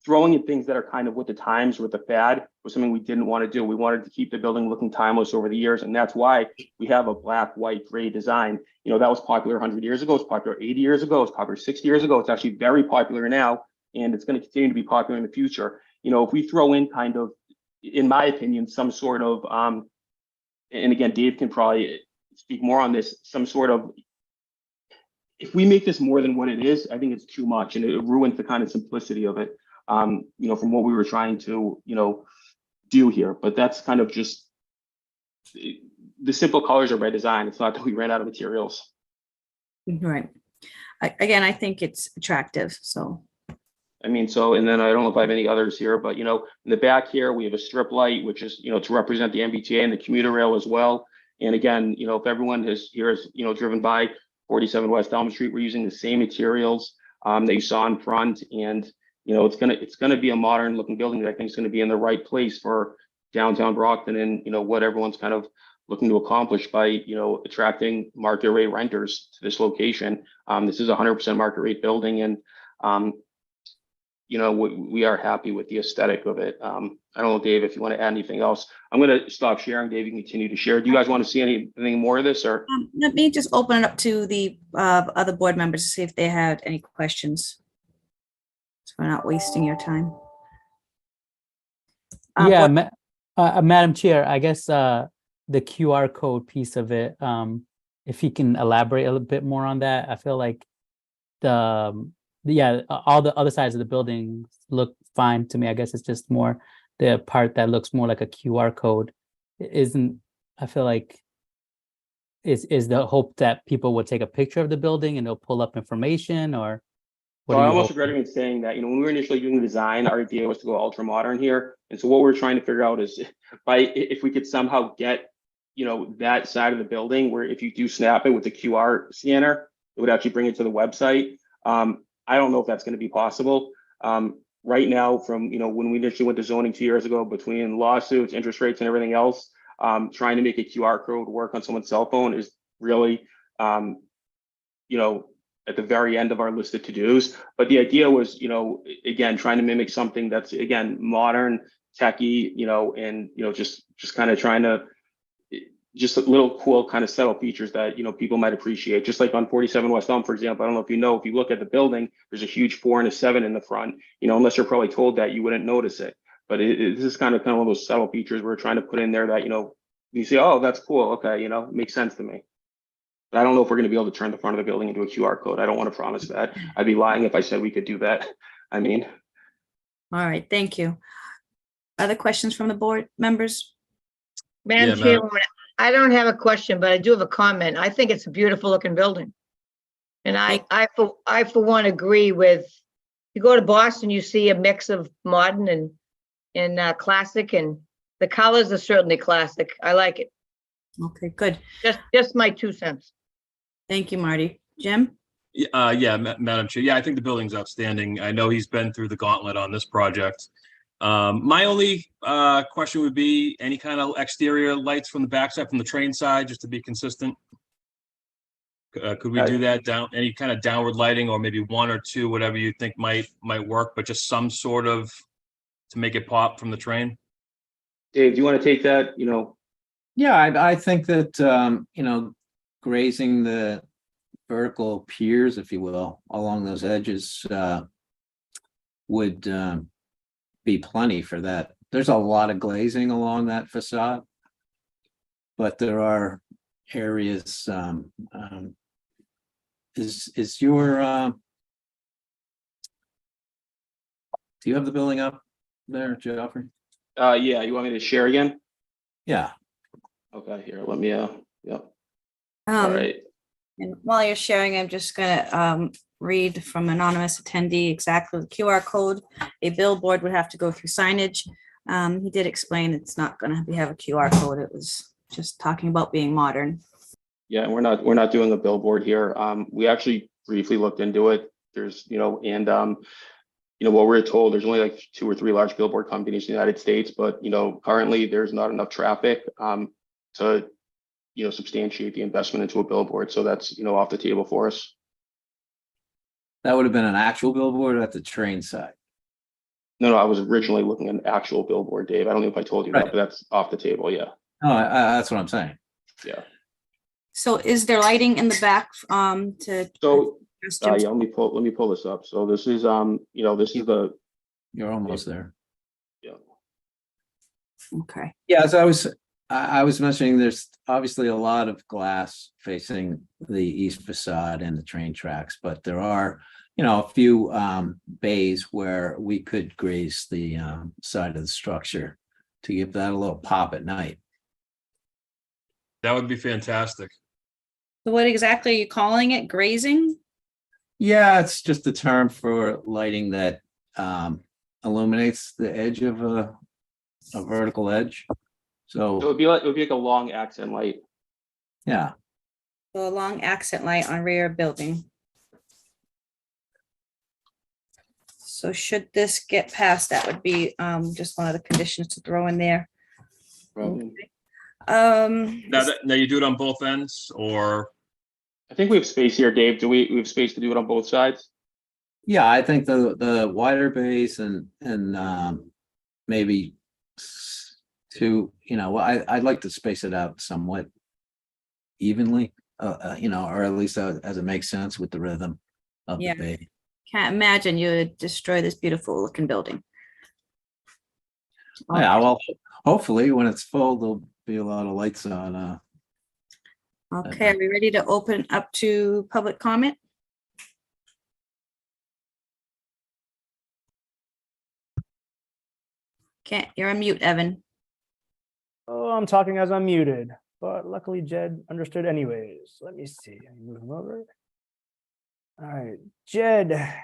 throwing in things that are kind of with the times, with the fad, was something we didn't want to do. We wanted to keep the building looking timeless over the years, and that's why we have a black, white, gray design. You know, that was popular 100 years ago, it's popular 80 years ago, it's popular 60 years ago, it's actually very popular now, and it's going to continue to be popular in the future. You know, if we throw in kind of, in my opinion, some sort of, and again, Dave can probably speak more on this, some sort of, if we make this more than what it is, I think it's too much, and it ruins the kind of simplicity of it, you know, from what we were trying to, you know, do here. But that's kind of just, the simple colors are by design. It's not that we ran out of materials. Right. Again, I think it's attractive, so. I mean, so, and then I don't know if I have any others here, but, you know, in the back here, we have a strip light, which is, you know, to represent the MBTA and the commuter rail as well. And again, you know, if everyone has you know, driven by 47 West Elm Street, we're using the same materials that you saw in front. And, you know, it's gonna be a modern looking building that I think is gonna be in the right place for downtown Brockton and, you know, what everyone's kind of looking to accomplish by, you know, attracting market rate renters to this location. This is a 100% market rate building, and you know, we are happy with the aesthetic of it. I don't know, Dave, if you want to add anything else. I'm going to stop sharing. Dave, you can continue to share. Do you guys want to see anything more of this, or? Let me just open it up to the other board members to see if they had any questions. So we're not wasting your time. Yeah, Madam Chair, I guess the QR code piece of it, if you can elaborate a little bit more on that. I feel like all the other sides of the building look fine to me. I guess it's just more the part that looks more like a QR code. I feel like is the hope that people would take a picture of the building and it'll pull up information, or what? So I almost regret even saying that. You know, when we were initially doing the design, our idea was to go ultra modern here. And so what we're trying to figure out is if we could somehow get, you know, that side of the building where if you do snap it with the QR scanner, it would actually bring it to the website. I don't know if that's going to be possible. Right now, from, you know, when we initially went to zoning 2 years ago, between lawsuits, interest rates, and everything else, trying to make a QR code work on someone's cell phone is really, you know, at the very end of our list of to-dos. But the idea was, you know, again, trying to mimic something that's, again, modern, techie, you know, and, you know, just kind of trying to, just little cool kind of subtle features that, you know, people might appreciate. Just like on 47 West Elm, for example, I don't know if you know, if you look at the building, there's a huge 4 and a 7 in the front, you know, unless you're probably told that, you wouldn't notice it. But this is kind of one of those subtle features we're trying to put in there that, you know, you say, oh, that's cool. Okay. You know, it makes sense to me. But I don't know if we're going to be able to turn the front of the building into a QR code. I don't want to promise that. I'd be lying if I said we could do that. I mean. All right. Thank you. Other questions from the board members? Madam Chairwoman, I don't have a question, but I do have a comment. I think it's a beautiful looking building. And I for one agree with, you go to Boston, you see a mix of modern and classic, and the colors are certainly classic. I like it. Okay, good. Just my 2 cents. Thank you, Marty. Jim? Yeah, Madam Chair. Yeah, I think the building's outstanding. I know he's been through the gauntlet on this project. My only question would be any kind of exterior lights from the backside, from the train side, just to be consistent. Could we do that down, any kind of downward lighting, or maybe 1 or 2, whatever you think might work, but just some sort of to make it pop from the train? Dave, do you want to take that? You know. Yeah, I think that you know, grazing the vertical piers, if you will, along those edges would be plenty for that. There's a lot of glazing along that facade, but there are areas. Is your do you have the building up there, Geoffrey? Yeah, you want me to share again? Yeah. Okay, here, let me, yep. All right. And while you're sharing, I'm just gonna read from anonymous attendee exactly the QR code. A billboard would have to go through signage. He did explain it's not gonna have a QR code. It was just talking about being modern. Yeah, we're not doing a billboard here. We actually briefly looked into it. There's, you know, and you know, what we're told, there's only like 2 or 3 large billboard companies in the United States, but, you know, currently there's not enough traffic to, you know, substantiate the investment into a billboard. So that's, you know, off the table for us. That would have been an actual billboard at the train side. No, I was originally looking at an actual billboard, Dave. I don't know if I told you that, Right. but that's off the table. Yeah. No, that's what I'm saying. Yeah. So is there lighting in the back to? So, address yeah, Jim's- let me pull this up. So this is, this is the, You're almost there. yeah. Okay. Yeah, so I was mentioning there's obviously a lot of glass facing the east facade and the train tracks, but there are, a few bays where we could graze the side of the structure to give that a little pop at night. That would be fantastic. So what exactly are you calling it? Grazing? Yeah, it's just a term for lighting that illuminates the edge of a vertical edge. So So, it would be like a long accent light. yeah. So a long accent light on rear building. So should this get passed, that would be just one of the conditions to throw in there. Probably. Now you do it on both ends, or? I think we have space here, Dave. Do we have space to do it on both sides? Yeah, I think the wider base and maybe two, I'd like to space it out somewhat evenly, or at least as it makes sense with the rhythm of Yeah. the bay. Can't imagine you would destroy this beautiful looking building. Yeah, well, hopefully when it's full, there'll be a lot of lights on. Okay, are we ready to open up to public comment? Can't, you're on mute, Evan. Oh, I'm talking as I'm muted, but luckily Jed understood anyways. Let me see. Move him over. All right, Jed,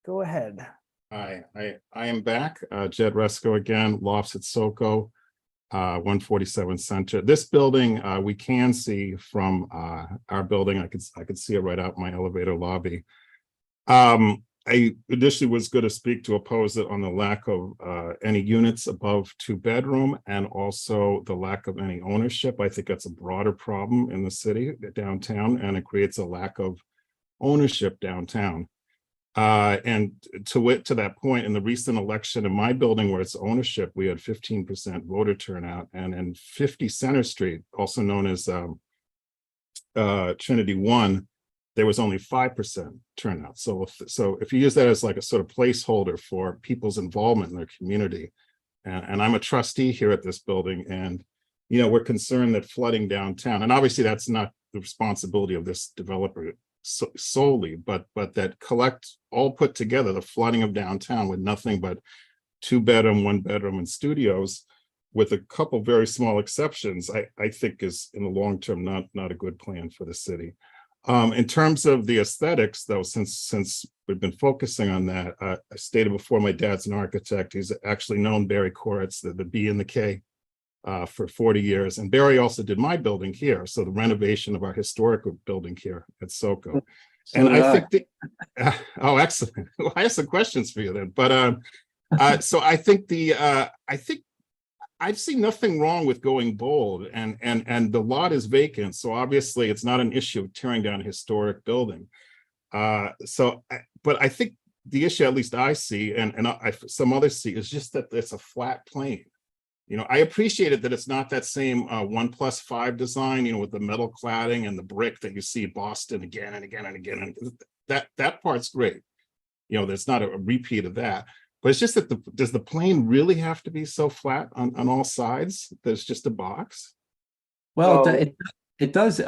go ahead. Hi, I am back. Jed Resco again, Lofts at SoCo, 147 Center. This building, we can see from our building. I could see it right out my elevator lobby. I initially was going to speak to oppose it on the lack of any units above 2-bedroom and also the lack of any ownership. I think that's a broader problem in the city, downtown, and it creates a lack of ownership downtown. And to that point, in the recent election in my building where it's ownership, we had 15% voter turnout, and in 50 Center Street, also known as Trinity 1, there was only 5% turnout. So if you use that as like a sort of placeholder for people's involvement in their community, and I'm a trustee here at this building, and we're concerned that flooding downtown, and obviously that's not the responsibility of this developer solely, but that all put together, the flooding of downtown with nothing but 2-bedroom, 1-bedroom, and studios, with a couple very small exceptions, I think is in the long term not a good plan for the city. In terms of the aesthetics, though, since we've been focusing on that, I stated before, my dad's an architect. He's actually known Barry Koretz, the B and the K, for 40 years. And Barry also did my building here, so the renovation of our historical building here at SoCo. So and did I think oh, excellent. Well, I have some questions for you then. But so I think I've seen nothing wrong with going bold, and the lot is vacant, so obviously it's not an issue of tearing down a historic building. But I think the issue, at least I see, and some others see, is just that it's a flat plane. I appreciated that it's not that same 1+5 design, with the metal cladding and the brick that you see Boston again and again and again. And that part's great. There's not a repeat of that. But it's just that does the plane really have to be so flat on all sides? There's just a box. Well, it does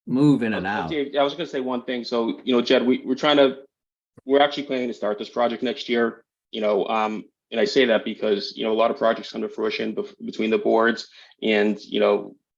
move in and out. Dave, I was going to say one thing. So, Jed, we're actually planning to start this project next year. And I say that because, a lot of projects come to fruition between the boards, and,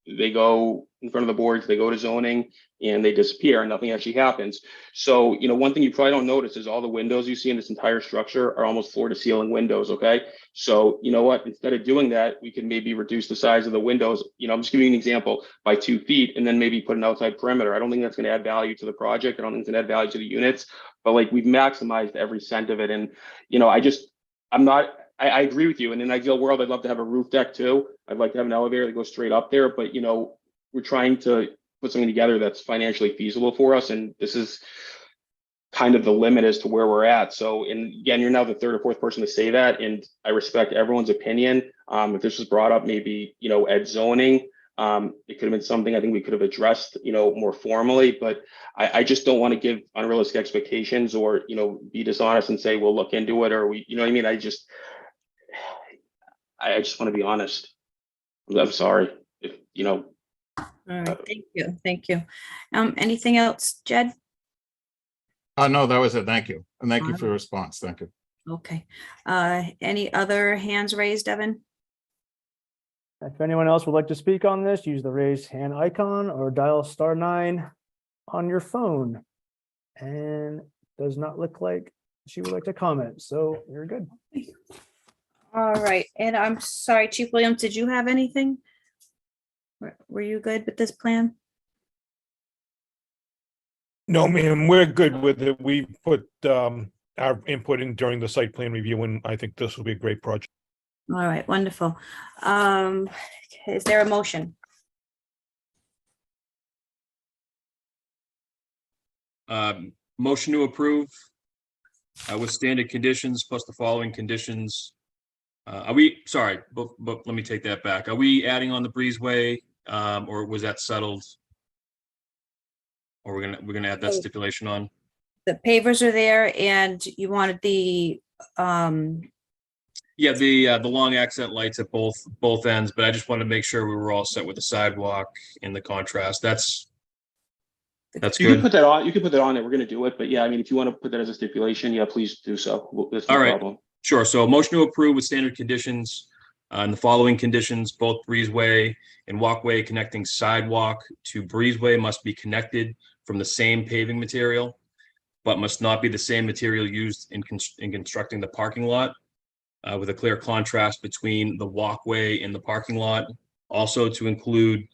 they go in front of the boards, they go to zoning, and they disappear, and nothing actually happens. So, one thing you probably don't notice is all the windows you see in this entire structure are almost floor to ceiling windows, okay? So, you know what, instead of doing that, we can maybe reduce the size of the windows, I'm just giving you an example, by 2 feet, and then maybe put an outside perimeter. I don't think that's gonna add value to the project. I don't think it's gonna add value to the units, but like, we've maximized every cent of it. And, I agree with you. In an ideal world, I'd love to have a roof deck too. I'd like to have an elevator that goes straight up there, but we're trying to put something together that's financially feasible for us. And this is kind of the limit as to where we're at. So, and again, you're now the third or fourth person to say that, and I respect everyone's opinion. If this was brought up, maybe, at zoning, it could have been something I think we could have addressed, more formally, but I just don't want to give unrealistic expectations or, be dishonest and say, we'll look into it, or you know what I mean? I just want to be honest. I'm sorry if, All right, thank you. Anything else, Jed? No, that was it. Thank you. And thank you for the response. Thank you. Okay. Any other hands raised, Evan? If anyone else would like to speak on this, use the raise hand icon or dial *9 on your phone. And does not look like she would like to comment, so you're good. All right, and I'm sorry, Chief Williams, did you have anything? Were you good with this plan? No, ma'am, we're good with it. We put our input in during the site plan review, and I think this will be a great project. All right, wonderful. Is there a motion? Motion to approve with standard conditions plus the following conditions. Sorry, but let me take that back. Are we adding on the breezeway, or was that settled? Or we're gonna add that stipulation on? The pavers are there and you wanted the, Yeah, the long accent lights at both ends, but I just wanted to make sure we were all set with the sidewalk in the contrast. That's you can good. put that on. You can put that on there. We're going to do it, but yeah, I mean, if you want to put that as a stipulation, yeah, please do so. That's no All right. problem. Sure. So a motion to approve with standard conditions and the following conditions: both breezeway and walkway connecting sidewalk to breezeway must be connected from the same paving material, but must not be the same material used in constructing the parking lot, with a clear contrast between the walkway and the parking lot. Also to include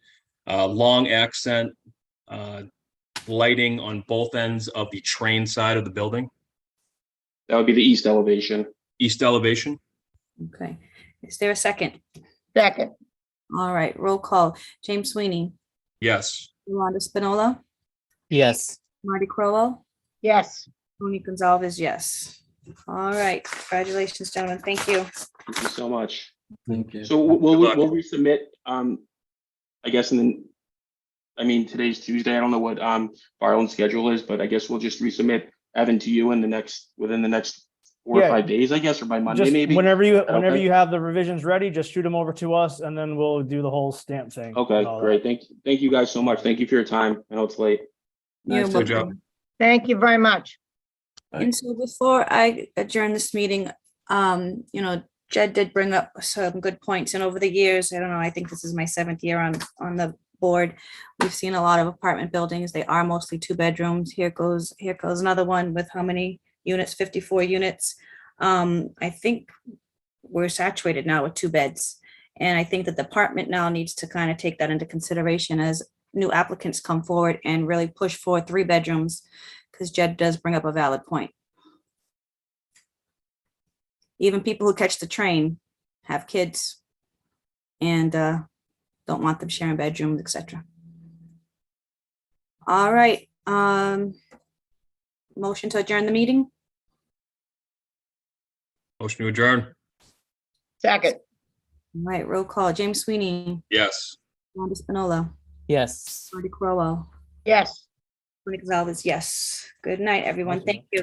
long accent lighting on both ends of the train side of the building. That would be the east elevation. East elevation. okay. Is there a second? Second, All right, roll call. James Sweeney, Yes. Yolanda Spinola, Yes. Marty Crowell, yes. Tony Gonzalez, yes. All right, congratulations, gentlemen. Thank you. Thank you so much. Thank you. So we'll resubmit, I guess, today's Tuesday. I don't know what Farland's schedule is, but I guess we'll just resubmit Evan to you within the next 4 or 5 days, I guess, or by Monday, Just maybe. whenever you Okay. you have the revisions ready, just shoot them over to us and then we'll do the whole stamp thing. Okay, and all that. great. Thank you guys so much. Thank you for your time. I know it's late. You're Good job. welcome. Thank you very much. And so before I adjourn this meeting, Jed did bring up some good points, and over the years, I don't know, I think this is my 7th year on the board. We've seen a lot of apartment buildings. They are mostly 2 bedrooms. Here goes another one with how many units? 54 units. I think we're saturated now with 2 beds. And I think that the department now needs to kind of take that into consideration as new applicants come forward and really push for 3 bedrooms, because Jed does bring up a valid point. Even people who catch the train have kids and don't want them sharing bedrooms, etc. All right. Motion to adjourn the meeting. Motion to adjourn. Second, All right, roll call. James Sweeney, Yes. Wanda Spinola, Yes. Marty Crowell, yes. Tony Gonzalez, yes. Good night, everyone. Thank you.